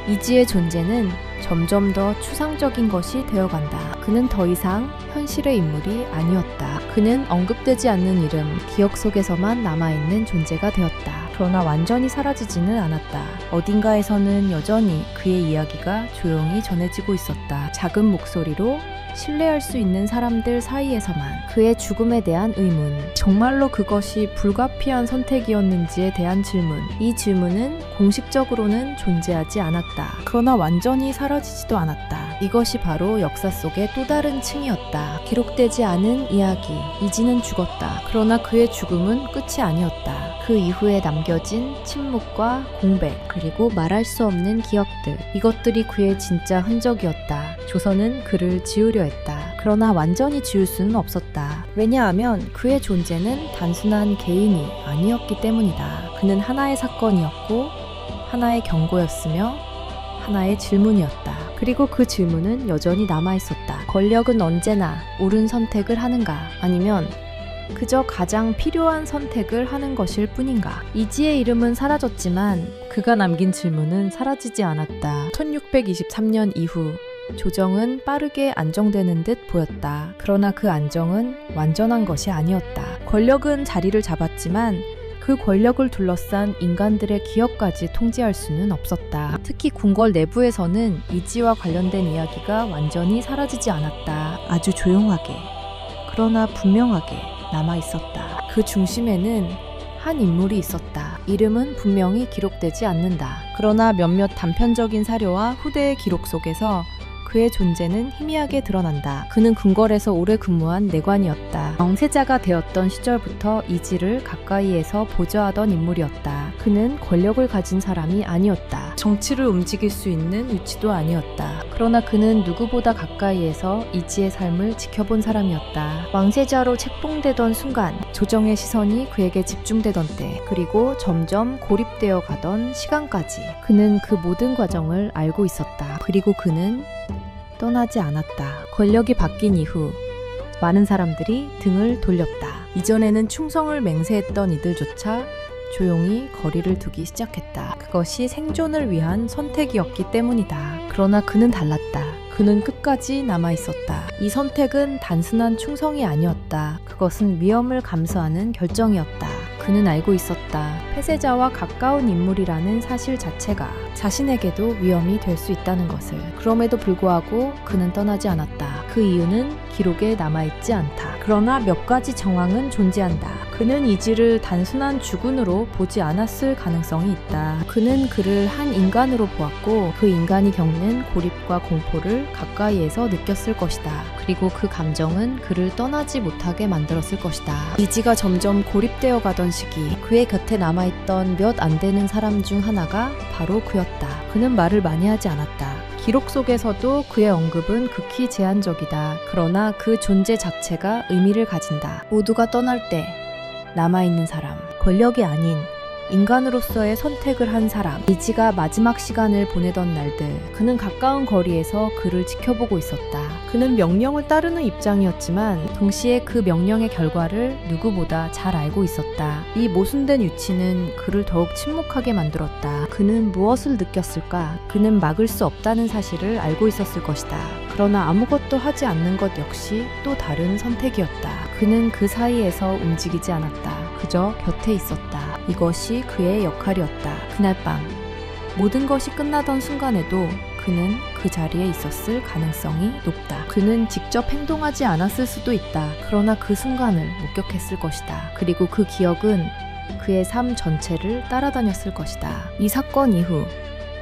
이지의 존재는 점점 더 추상적인 것이 되어간다. 그는 더 이상 현실의 인물이 아니었다. 그는 언급되지 않는 이름, 기억 속에서만 남아있는 존재가 되었다. 그러나 완전히 사라지지는 않았다. 어딘가에서는 여전히 그의 이야기가 조용히 전해지고 있었다. 작은 목소리로 신뢰할 수 있는 사람들 사이에서만. 그의 죽음에 대한 의문, 정말로 그것이 불가피한 선택이었는지에 대한 질문. 이 질문은 공식적으로는 존재하지 않았다. 그러나 완전히 사라지지도 않았다. 이것이 바로 역사 속의 또 다른 층이었다. 기록되지 않은 이야기. 이지는 죽었다. 그러나 그의 죽음은 끝이 아니었다. 그 이후에 남겨진 침묵과 공백, 그리고 말할 수 없는 기억들, 이것들이 그의 진짜 흔적이었다. 조선은 그를 지우려 했다. 그러나 완전히 지울 수는 없었다. 왜냐하면 그의 존재는 단순한 개인이 아니었기 때문이다. 그는 하나의 사건이었고 하나의 경고였으며 하나의 질문이었다. 그리고 그 질문은 여전히 남아있었다. 권력은 언제나 옳은 선택을 하는가? 아니면 그저 가장 필요한 선택을 하는 것일 뿐인가? 이지의 이름은 사라졌지만 그가 남긴 질문은 사라지지 않았다. 1623년 이후 조정은 빠르게 안정되는 듯 보였다. 그러나 그 안정은 완전한 것이 아니었다. 권력은 자리를 잡았지만 그 권력을 둘러싼 인간들의 기억까지 통제할 수는 없었다. 특히 궁궐 내부에서는 이지와 관련된 이야기가 완전히 사라지지 않았다. 아주 조용하게, 그러나 분명하게 남아있었다. 그 중심에는 한 인물이 있었다. 이름은 분명히 기록되지 않는다. 그러나 몇몇 단편적인 사료와 후대의 기록 속에서 그의 존재는 희미하게 드러난다. 그는 궁궐에서 오래 근무한 내관이었다. 왕세자가 되었던 시절부터 이지를 가까이에서 보좌하던 인물이었다. 그는 권력을 가진 사람이 아니었다. 정치를 움직일 수 있는 위치도 아니었다. 그러나 그는 누구보다 가까이에서 이지의 삶을 지켜본 사람이었다. 왕세자로 책봉되던 순간 조정의 시선이 그에게 집중되던 때, 그리고 점점 고립되어 가던 시간까지 그는 그 모든 과정을 알고 있었다. 그리고 그는 떠나지 않았다. 권력이 바뀐 이후 많은 사람들이 등을 돌렸다. 이전에는 충성을 맹세했던 이들조차 조용히 거리를 두기 시작했다. 그것이 생존을 위한 선택이었기 때문이다. 그러나 그는 달랐다. 그는 끝까지 남아있었다. 이 선택은 단순한 충성이 아니었다. 그것은 위험을 감수하는 결정이었다. 그는 알고 있었다. 폐쇄자와 가까운 인물이라는 사실 자체가 자신에게도 위험이 될 수 있다는 것을. 그럼에도 불구하고 그는 떠나지 않았다. 그 이유는 기록에 남아있지 않다. 그러나 몇 가지 정황은 존재한다. 그는 이지를 단순한 주군으로 보지 않았을 가능성이 있다. 그는 그를 한 인간으로 보았고 그 인간이 겪는 고립과 공포를 가까이에서 느꼈을 것이다. 그리고 그 감정은 그를 떠나지 못하게 만들었을 것이다. 이지가 점점 고립되어 가던 시기, 그의 곁에 남아있던 몇 안 되는 사람 중 하나가 바로 그였다. 그는 말을 많이 하지 않았다. 기록 속에서도 그의 언급은 극히 제한적이다. 그러나 그 존재 자체가 의미를 가진다. 모두가 떠날 때 남아있는 사람, 권력이 아닌 인간으로서의 선택을 한 사람. 이지가 마지막 시간을 보내던 날들, 그는 가까운 거리에서 그를 지켜보고 있었다. 그는 명령을 따르는 입장이었지만 동시에 그 명령의 결과를 누구보다 잘 알고 있었다. 이 모순된 위치는 그를 더욱 침묵하게 만들었다. 그는 무엇을 느꼈을까? 그는 막을 수 없다는 사실을 알고 있었을 것이다. 그러나 아무것도 하지 않는 것 역시 또 다른 선택이었다. 그는 그 사이에서 움직이지 않았다. 그저 곁에 있었다. 이것이 그의 역할이었다. 그날 밤 모든 것이 끝나던 순간에도 그는 그 자리에 있었을 가능성이 높다. 그는 직접 행동하지 않았을 수도 있다. 그러나 그 순간을 목격했을 것이다. 그리고 그 기억은 그의 삶 전체를 따라다녔을 것이다. 이 사건 이후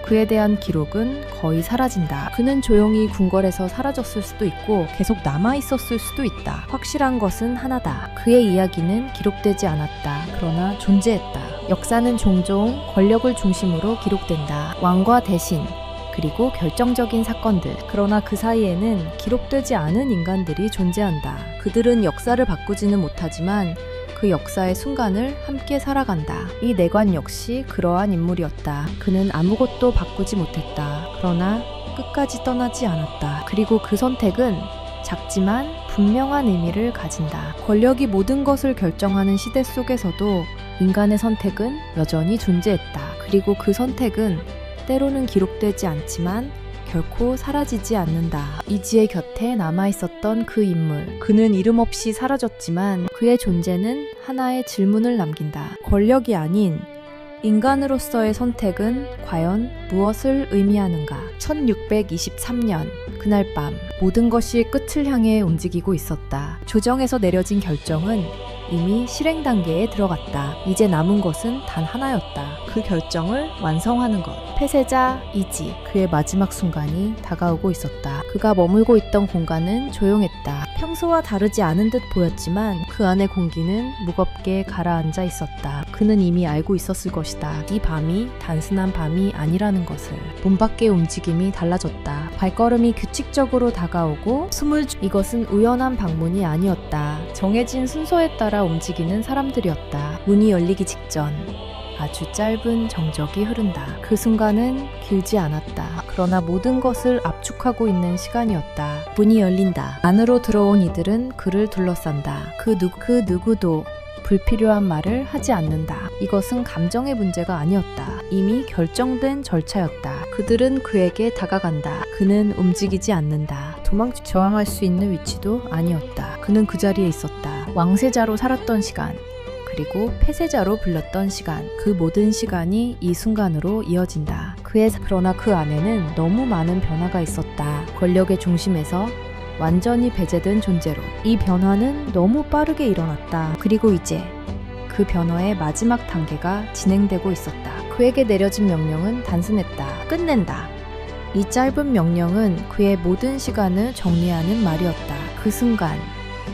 그에 대한 기록은 거의 사라진다. 그는 조용히 궁궐에서 사라졌을 수도 있고 계속 남아있었을 수도 있다. 확실한 것은 하나다. 그의 이야기는 기록되지 않았다. 그러나 존재했다. 역사는 종종 권력을 중심으로 기록된다. 왕과 대신, 그리고 결정적인 사건들. 그러나 그 사이에는 기록되지 않은 인간들이 존재한다. 그들은 역사를 바꾸지는 못하지만 그 역사의 순간을 함께 살아간다. 이 내관 역시 그러한 인물이었다. 그는 아무것도 바꾸지 못했다. 그러나 끝까지 떠나지 않았다. 그리고 그 선택은 작지만 분명한 의미를 가진다. 권력이 모든 것을 결정하는 시대 속에서도 인간의 선택은 여전히 존재했다. 그리고 그 선택은 때로는 기록되지 않지만 결코 사라지지 않는다. 이지의 곁에 남아있었던 그 인물. 그는 이름 없이 사라졌지만 그의 존재는 하나의 질문을 남긴다. 권력이 아닌 인간으로서의 선택은 과연 무엇을 의미하는가? 1623년 그날 밤 모든 것이 끝을 향해 움직이고 있었다. 조정에서 내려진 결정은 이미 실행 단계에 들어갔다. 이제 남은 것은 단 하나였다. 그 결정을 완성하는 것. 폐쇄자 이지. 그의 마지막 순간이 다가오고 있었다. 그가 머물고 있던 공간은 조용했다. 평소와 다르지 않은 듯 보였지만 그 안의 공기는 무겁게 가라앉아 있었다. 그는 이미 알고 있었을 것이다. 이 밤이 단순한 밤이 아니라는 것을. 문 밖의 움직임이 달라졌다. 발걸음이 규칙적으로 다가오고 이것은 우연한 방문이 아니었다. 정해진 순서에 따라 움직이는 사람들이었다. 문이 열리기 직전 아주 짧은 정적이 흐른다. 그 순간은 길지 않았다. 그러나 모든 것을 압축하고 있는 시간이었다. 문이 열린다. 안으로 들어온 이들은 그를 둘러싼다. 그 누구도 불필요한 말을 하지 않는다. 이것은 감정의 문제가 아니었다. 이미 결정된 절차였다. 그들은 그에게 다가간다. 그는 움직이지 않는다. 저항할 수 있는 위치도 아니었다. 그는 그 자리에 있었다. 왕세자로 살았던 시간, 그리고 폐쇄자로 불렸던 시간, 그 모든 시간이 이 순간으로 이어진다. 그러나 그 안에는 너무 많은 변화가 있었다. 권력의 중심에서 완전히 배제된 존재로. 이 변화는 너무 빠르게 일어났다. 그리고 이제 그 변화의 마지막 단계가 진행되고 있었다. 그에게 내려진 명령은 단순했다. 끝낸다. 이 짧은 명령은 그의 모든 시간을 정리하는 말이었다. 그 순간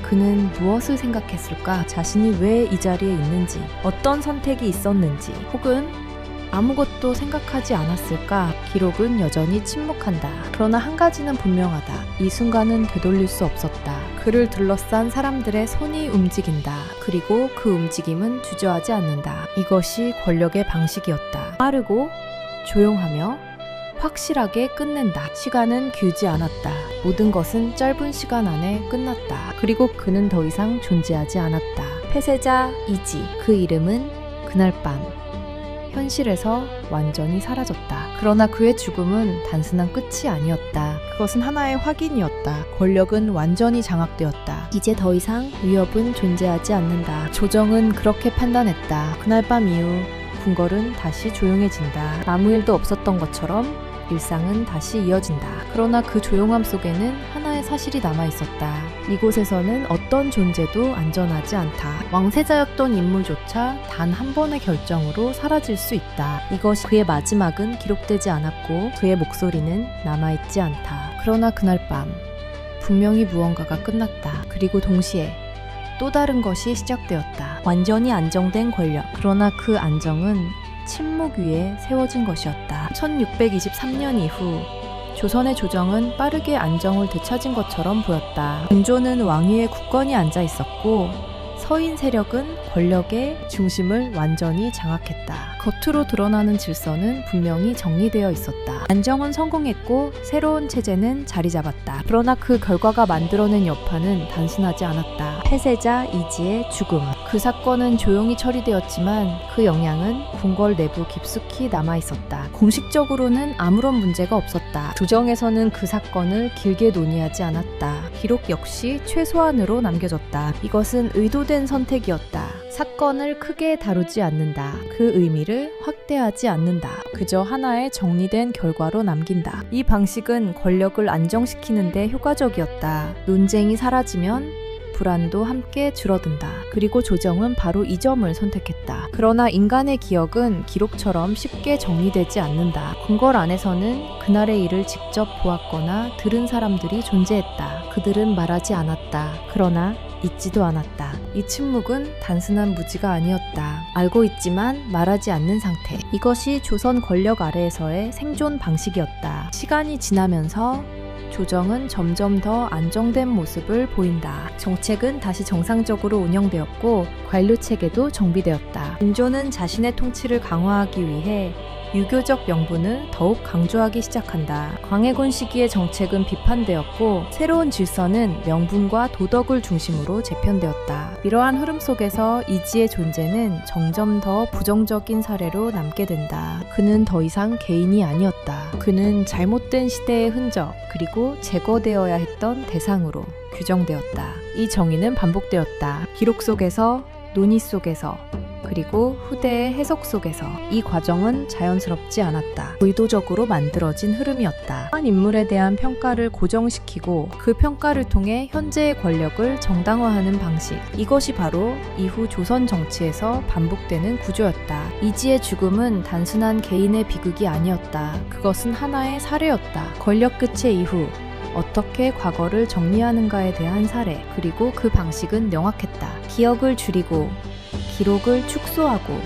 그는 무엇을 생각했을까? 자신이 왜 이 자리에 있는지, 어떤 선택이 있었는지, 혹은 아무것도 생각하지 않았을까? 기록은 여전히 침묵한다. 그러나 한 가지는 분명하다. 이 순간은 되돌릴 수 없었다. 그를 둘러싼 사람들의 손이 움직인다. 그리고 그 움직임은 주저하지 않는다. 이것이 권력의 방식이었다. 빠르고 조용하며 확실하게 끝낸다. 시간은 길지 않았다. 모든 것은 짧은 시간 안에 끝났다. 그리고 그는 더 이상 존재하지 않았다. 폐쇄자 이지. 그 이름은 그날 밤 현실에서 완전히 사라졌다. 그러나 그의 죽음은 단순한 끝이 아니었다. 그것은 하나의 확인이었다. 권력은 완전히 장악되었다. 이제 더 이상 위협은 존재하지 않는다. 조정은 그렇게 판단했다. 그날 밤 이후 궁궐은 다시 조용해진다. 아무 일도 없었던 것처럼 일상은 다시 이어진다. 그러나 그 조용함 속에는 하나의 사실이 남아있었다. 이곳에서는 어떤 존재도 안전하지 않다. 왕세자였던 인물조차 단 한 번의 결정으로 사라질 수 있다. 이것이 그의 마지막은 기록되지 않았고 그의 목소리는 남아있지 않다. 그러나 그날 밤 분명히 무언가가 끝났다. 그리고 동시에 또 다른 것이 시작되었다. 완전히 안정된 권력. 그러나 그 안정은 침묵 위에 세워진 것이었다. 1623년 이후 조선의 조정은 빠르게 안정을 되찾은 것처럼 보였다. 군조는 왕위에 굳건히 앉아 있었고 서인 세력은 권력의 중심을 완전히 장악했다. 겉으로 드러나는 질서는 분명히 정리되어 있었다. 안정은 성공했고 새로운 체제는 자리 잡았다. 그러나 그 결과가 만들어낸 여파는 단순하지 않았다. 폐쇄자 이지의 죽음. 그 사건은 조용히 처리되었지만 그 영향은 궁궐 내부 깊숙이 남아있었다. 공식적으로는 아무런 문제가 없었다. 조정에서는 그 사건을 길게 논의하지 않았다. 기록 역시 최소한으로 남겨졌다. 이것은 의도된 선택이었다. 사건을 크게 다루지 않는다. 그 의미를 확대하지 않는다. 그저 하나의 정리된 결과로 남긴다. 이 방식은 권력을 안정시키는 데 효과적이었다. 논쟁이 사라지면 불안도 함께 줄어든다. 그리고 조정은 바로 이 점을 선택했다. 그러나 인간의 기억은 기록처럼 쉽게 정리되지 않는다. 궁궐 안에서는 그날의 일을 직접 보았거나 들은 사람들이 존재했다. 그들은 말하지 않았다. 그러나 잊지도 않았다. 이 침묵은 단순한 무지가 아니었다. 알고 있지만 말하지 않는 상태. 이것이 조선 권력 아래에서의 생존 방식이었다. 시간이 지나면서 조정은 점점 더 안정된 모습을 보인다. 정책은 다시 정상적으로 운영되었고 관료 체계도 정비되었다. 군조는 자신의 통치를 강화하기 위해 유교적 명분을 더욱 강조하기 시작한다. 광해군 시기의 정책은 비판되었고 새로운 질서는 명분과 도덕을 중심으로 재편되었다. 이러한 흐름 속에서 이지의 존재는 점점 더 부정적인 사례로 남게 된다. 그는 더 이상 개인이 아니었다. 그는 잘못된 시대의 흔적 그리고 제거되어야 했던 대상으로 규정되었다. 이 정의는 반복되었다. 기록 속에서, 논의 속에서, 그리고 후대의 해석 속에서 이 과정은 자연스럽지 않았다. 의도적으로 만들어진 흐름이었다. 한 인물에 대한 평가를 고정시키고 그 평가를 통해 현재의 권력을 정당화하는 방식. 이것이 바로 이후 조선 정치에서 반복되는 구조였다. 이지의 죽음은 단순한 개인의 비극이 아니었다. 그것은 하나의 사례였다. 권력 끝의 이후 어떻게 과거를 정리하는가에 대한 사례. 그리고 그 방식은 명확했다. 기억을 줄이고 기록을 축소하고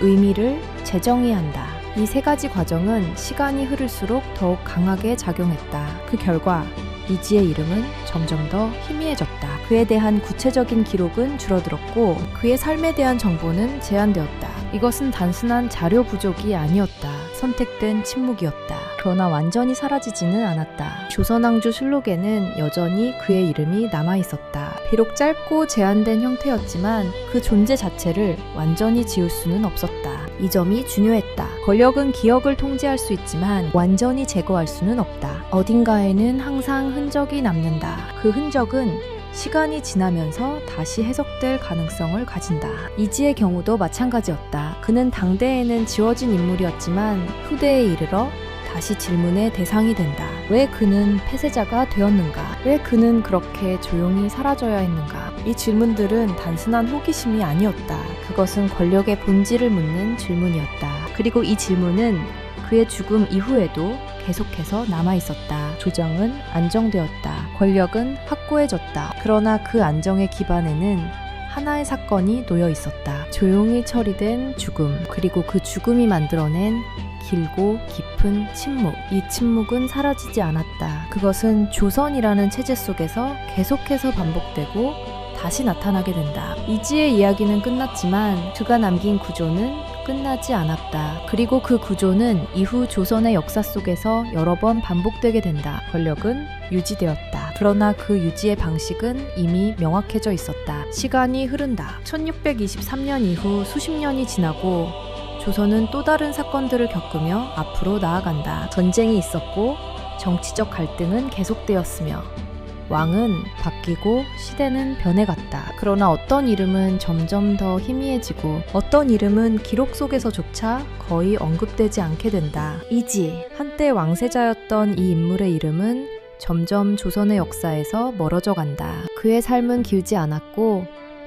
의미를 재정의한다. 이 세 가지 과정은 시간이 흐를수록 더욱 강하게 작용했다. 그 결과 이지의 이름은 점점 더 희미해졌다. 그에 대한 구체적인 기록은 줄어들었고 그의 삶에 대한 정보는 제한되었다. 이것은 단순한 자료 부족이 아니었다. 선택된 침묵이었다. 그러나 완전히 사라지지는 않았다. 조선왕조 실록에는 여전히 그의 이름이 남아있었다. 비록 짧고 제한된 형태였지만 그 존재 자체를 완전히 지울 수는 없었다. 이 점이 중요했다. 권력은 기억을 통제할 수 있지만 완전히 제거할 수는 없다. 어딘가에는 항상 흔적이 남는다. 그 흔적은 시간이 지나면서 다시 해석될 가능성을 가진다. 이지의 경우도 마찬가지였다. 그는 당대에는 지워진 인물이었지만 후대에 이르러 다시 질문의 대상이 된다. 왜 그는 폐쇄자가 되었는가? 왜 그는 그렇게 조용히 사라져야 했는가? 이 질문들은 단순한 호기심이 아니었다. 그것은 권력의 본질을 묻는 질문이었다. 그리고 이 질문은 그의 죽음 이후에도 계속해서 남아있었다. 조정은 안정되었다. 권력은 확고해졌다. 그러나 그 안정의 기반에는 하나의 사건이 놓여 있었다. 조용히 처리된 죽음, 그리고 그 죽음이 만들어낸 길고 깊은 침묵. 이 침묵은 사라지지 않았다. 그것은 조선이라는 체제 속에서 계속해서 반복되고 다시 나타나게 된다. 이지의 이야기는 끝났지만 그가 남긴 구조는 끝나지 않았다. 그리고 그 구조는 이후 조선의 역사 속에서 여러 번 반복되게 된다. 권력은 유지되었다. 그러나 그 유지의 방식은 이미 명확해져 있었다. 시간이 흐른다. 1623년 이후 수십 년이 지나고 조선은 또 다른 사건들을 겪으며 앞으로 나아간다. 전쟁이 있었고 정치적 갈등은 계속되었으며 왕은 바뀌고 시대는 변해갔다. 그러나 어떤 이름은 점점 더 희미해지고 어떤 이름은 기록 속에서조차 거의 언급되지 않게 된다. 이지, 한때 왕세자였던 이 인물의 이름은 점점 조선의 역사에서 멀어져 간다. 그의 삶은 길지 않았고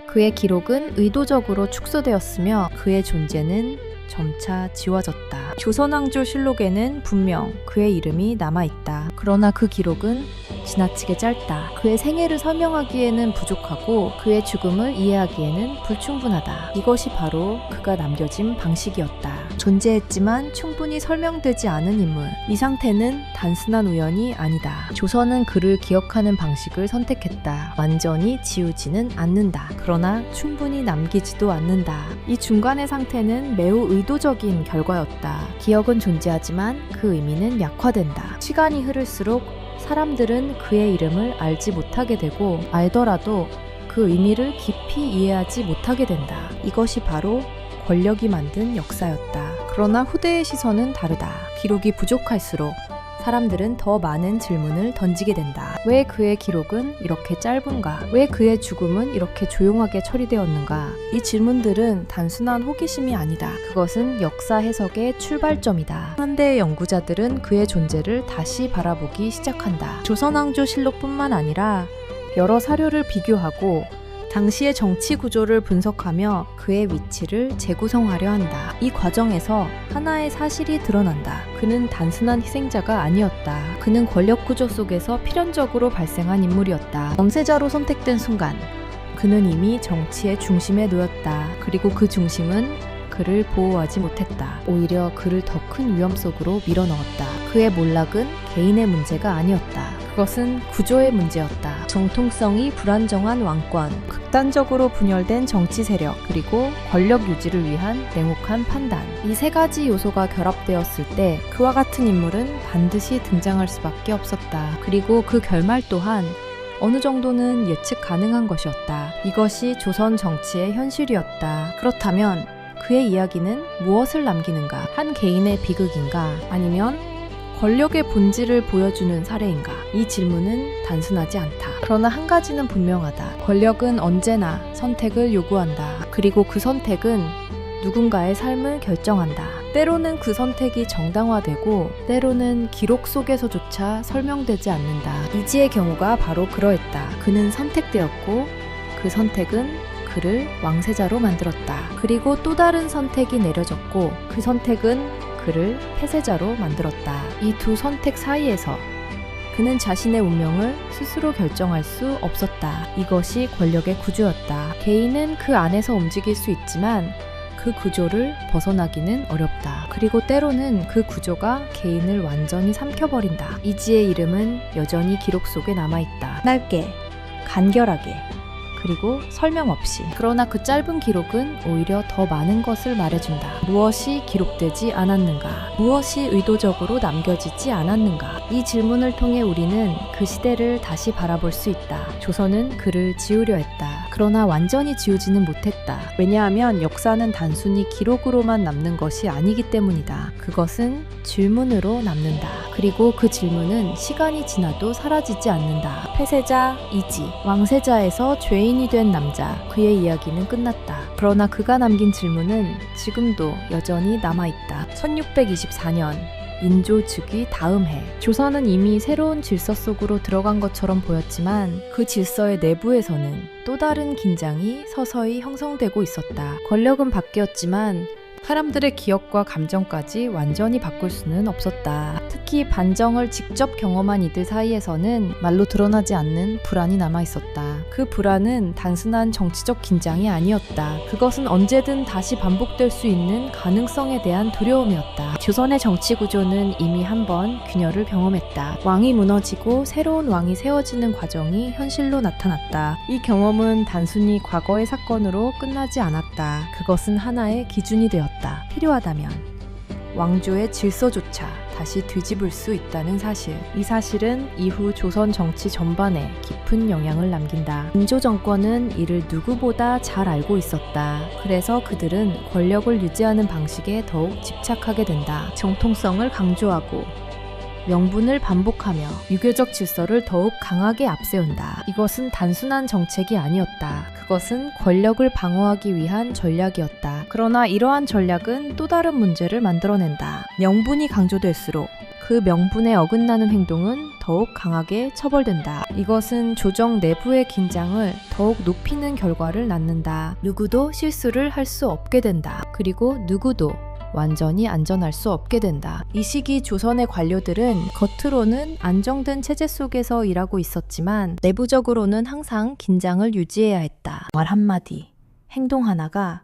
그의 기록은 의도적으로 축소되었으며 그의 존재는 점차 지워졌다. 조선왕조 실록에는 분명 그의 이름이 남아있다. 그러나 그 기록은 지나치게 짧다. 그의 생애를 설명하기에는 부족하고 그의 죽음을 이해하기에는 불충분하다. 이것이 바로 그가 남겨진 방식이었다. 존재했지만 충분히 설명되지 않은 인물. 이 상태는 단순한 우연이 아니다. 조선은 그를 기억하는 방식을 선택했다. 완전히 지우지는 않는다. 그러나 충분히 남기지도 않는다. 이 중간의 상태는 매우 의도적인 결과였다. 기억은 존재하지만 그 의미는 약화된다. 시간이 흐를수록 사람들은 그의 이름을 알지 못하게 되고 알더라도 그 의미를 깊이 이해하지 못하게 된다. 이것이 바로 권력이 만든 역사였다. 그러나 후대의 시선은 다르다. 기록이 부족할수록 사람들은 더 많은 질문을 던지게 된다. 왜 그의 기록은 이렇게 짧은가? 왜 그의 죽음은 이렇게 조용하게 처리되었는가? 이 질문들은 단순한 호기심이 아니다. 그것은 역사 해석의 출발점이다. 현대의 연구자들은 그의 존재를 다시 바라보기 시작한다. 조선왕조 실록뿐만 아니라 여러 사료를 비교하고 당시의 정치 구조를 분석하며 그의 위치를 재구성하려 한다. 이 과정에서 하나의 사실이 드러난다. 그는 단순한 희생자가 아니었다. 그는 권력 구조 속에서 필연적으로 발생한 인물이었다. 범세자로 선택된 순간 그는 이미 정치의 중심에 놓였다. 그리고 그 중심은 그를 보호하지 못했다. 오히려 그를 더 큰 위험 속으로 밀어넣었다. 그의 몰락은 개인의 문제가 아니었다. 그것은 구조의 문제였다. 정통성이 불안정한 왕권, 극단적으로 분열된 정치 세력, 그리고 권력 유지를 위한 냉혹한 판단. 이 세 가지 요소가 결합되었을 때 그와 같은 인물은 반드시 등장할 수밖에 없었다. 그리고 그 결말 또한 어느 정도는 예측 가능한 것이었다. 이것이 조선 정치의 현실이었다. 그렇다면 그의 이야기는 무엇을 남기는가? 한 개인의 비극인가? 아니면 권력의 본질을 보여주는 사례인가? 이 질문은 단순하지 않다. 그러나 한 가지는 분명하다. 권력은 언제나 선택을 요구한다. 그리고 그 선택은 누군가의 삶을 결정한다. 때로는 그 선택이 정당화되고 때로는 기록 속에서조차 설명되지 않는다. 이지의 경우가 바로 그러했다. 그는 선택되었고 그 선택은 그를 왕세자로 만들었다. 그리고 또 다른 선택이 내려졌고 그 선택은 그를 폐세자로 만들었다. 이 두 선택 사이에서 그는 자신의 운명을 스스로 결정할 수 없었다. 이것이 권력의 구조였다. 개인은 그 안에서 움직일 수 있지만 그 구조를 벗어나기는 어렵다. 그리고 때로는 그 구조가 개인을 완전히 삼켜버린다. 이지의 이름은 여전히 기록 속에 남아있다. 짧게, 간결하게, 그리고 설명 없이. 그러나 그 짧은 기록은 오히려 더 많은 것을 말해준다. 무엇이 기록되지 않았는가? 무엇이 의도적으로 남겨지지 않았는가? 이 질문을 통해 우리는 그 시대를 다시 바라볼 수 있다. 조선은 그를 지우려 했다. 그러나 완전히 지우지는 못했다. 왜냐하면 역사는 단순히 기록으로만 남는 것이 아니기 때문이다. 그것은 질문으로 남는다. 그리고 그 질문은 시간이 지나도 사라지지 않는다. 폐세자 이지, 왕세자에서 죄인이 된 남자, 그의 이야기는 끝났다. 그러나 그가 남긴 질문은 지금도 여전히 남아있다. 1624년 인조 즉위 다음 해, 조선은 이미 새로운 질서 속으로 들어간 것처럼 보였지만 그 질서의 내부에서는 또 다른 긴장이 서서히 형성되고 있었다. 권력은 바뀌었지만 사람들의 기억과 감정까지 완전히 바꿀 수는 없었다. 특히 반정을 직접 경험한 이들 사이에서는 말로 드러나지 않는 불안이 남아있었다. 그 불안은 단순한 정치적 긴장이 아니었다. 그것은 언제든 다시 반복될 수 있는 가능성에 대한 두려움이었다. 조선의 정치 구조는 이미 한번 균열을 경험했다. 왕이 무너지고 새로운 왕이 세워지는 과정이 현실로 나타났다. 이 경험은 단순히 과거의 사건으로 끝나지 않았다. 그것은 하나의 기준이 되었다. 필요하다면 왕조의 질서조차 다시 뒤집을 수 있다는 사실. 이 사실은 이후 조선 정치 전반에 깊은 영향을 남긴다. 인조 정권은 이를 누구보다 잘 알고 있었다. 그래서 그들은 권력을 유지하는 방식에 더욱 집착하게 된다. 정통성을 강조하고 명분을 반복하며 유교적 질서를 더욱 강하게 앞세운다. 이것은 단순한 정책이 아니었다. 그것은 권력을 방어하기 위한 전략이었다. 그러나 이러한 전략은 또 다른 문제를 만들어낸다. 명분이 강조될수록 그 명분에 어긋나는 행동은 더욱 강하게 처벌된다. 이것은 조정 내부의 긴장을 더욱 높이는 결과를 낳는다. 누구도 실수를 할 수 없게 된다. 그리고 누구도 완전히 안전할 수 없게 된다. 이 시기 조선의 관료들은 겉으로는 안정된 체제 속에서 일하고 있었지만 내부적으로는 항상 긴장을 유지해야 했다. 말 한마디, 행동 하나가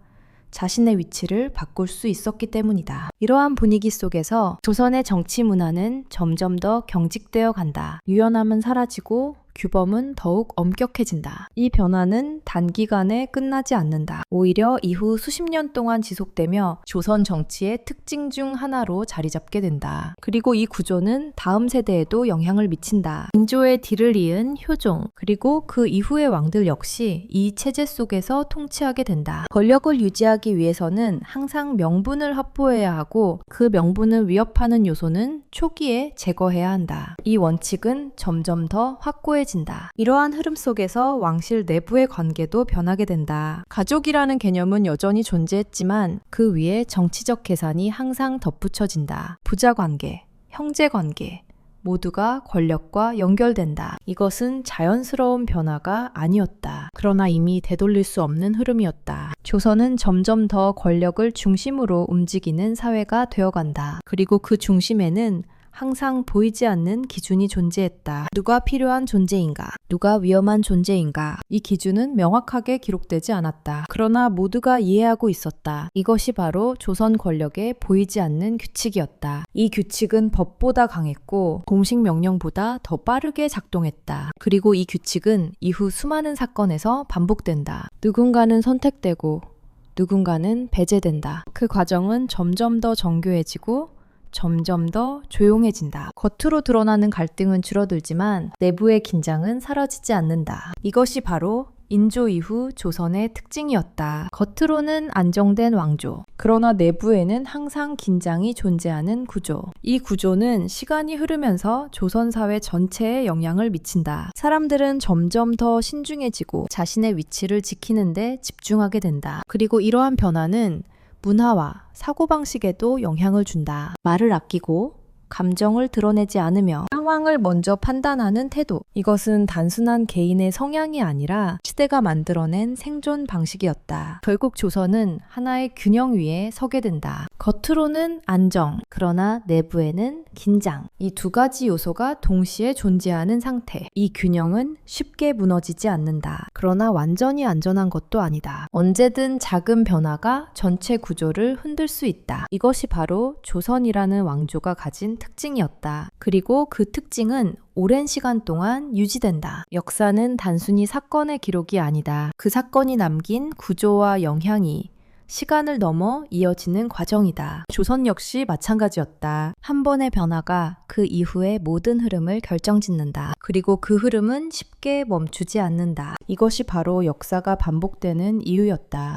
자신의 위치를 바꿀 수 있었기 때문이다. 이러한 분위기 속에서 조선의 정치 문화는 점점 더 경직되어 간다. 유연함은 사라지고 규범은 더욱 엄격해진다. 이 변화는 단기간에 끝나지 않는다. 오히려 이후 수십 년 동안 지속되며 조선 정치의 특징 중 하나로 자리 잡게 된다. 그리고 이 구조는 다음 세대에도 영향을 미친다. 인조의 뒤를 이은 효종, 그리고 그 이후의 왕들 역시 이 체제 속에서 통치하게 된다. 권력을 유지하기 위해서는 항상 명분을 확보해야 하고 그 명분을 위협하는 요소는 초기에 제거해야 한다. 이 원칙은 점점 더 확고해진다. 이러한 흐름 속에서 왕실 내부의 관계도 변하게 된다. 가족이라는 개념은 여전히 존재했지만 그 위에 정치적 계산이 항상 덧붙여진다. 부자 관계, 형제 관계, 모두가 권력과 연결된다. 이것은 자연스러운 변화가 아니었다. 그러나 이미 되돌릴 수 없는 흐름이었다. 조선은 점점 더 권력을 중심으로 움직이는 사회가 되어간다. 그리고 그 중심에는 항상 보이지 않는 기준이 존재했다. 누가 필요한 존재인가? 누가 위험한 존재인가? 이 기준은 명확하게 기록되지 않았다. 그러나 모두가 이해하고 있었다. 이것이 바로 조선 권력의 보이지 않는 규칙이었다. 이 규칙은 법보다 강했고 공식 명령보다 더 빠르게 작동했다. 그리고 이 규칙은 이후 수많은 사건에서 반복된다. 누군가는 선택되고 누군가는 배제된다. 그 과정은 점점 더 정교해지고 점점 더 조용해진다. 겉으로 드러나는 갈등은 줄어들지만 내부의 긴장은 사라지지 않는다. 이것이 바로 인조 이후 조선의 특징이었다. 겉으로는 안정된 왕조. 그러나 내부에는 항상 긴장이 존재하는 구조. 이 구조는 시간이 흐르면서 조선 사회 전체에 영향을 미친다. 사람들은 점점 더 신중해지고 자신의 위치를 지키는데 집중하게 된다. 그리고 이러한 변화는 문화와 사고방식에도 영향을 준다. 말을 아끼고 감정을 드러내지 않으며 상황을 먼저 판단하는 태도. 이것은 단순한 개인의 성향이 아니라 시대가 만들어낸 생존 방식이었다. 결국 조선은 하나의 균형 위에 서게 된다. 겉으로는 안정, 그러나 내부에는 긴장. 이 두 가지 요소가 동시에 존재하는 상태. 이 균형은 쉽게 무너지지 않는다. 그러나 완전히 안전한 것도 아니다. 언제든 작은 변화가 전체 구조를 흔들 수 있다. 이것이 바로 조선이라는 왕조가 가진 특징이었다. 그리고 그 특징은 오랜 시간 동안 유지된다. 역사는 단순히 사건의 기록이 아니다. 그 사건이 남긴 구조와 영향이 시간을 넘어 이어지는 과정이다. 조선 역시 마찬가지였다. 한 번의 변화가 그 이후의 모든 흐름을 결정짓는다. 그리고 그 흐름은 쉽게 멈추지 않는다. 이것이 바로 역사가 반복되는 이유였다.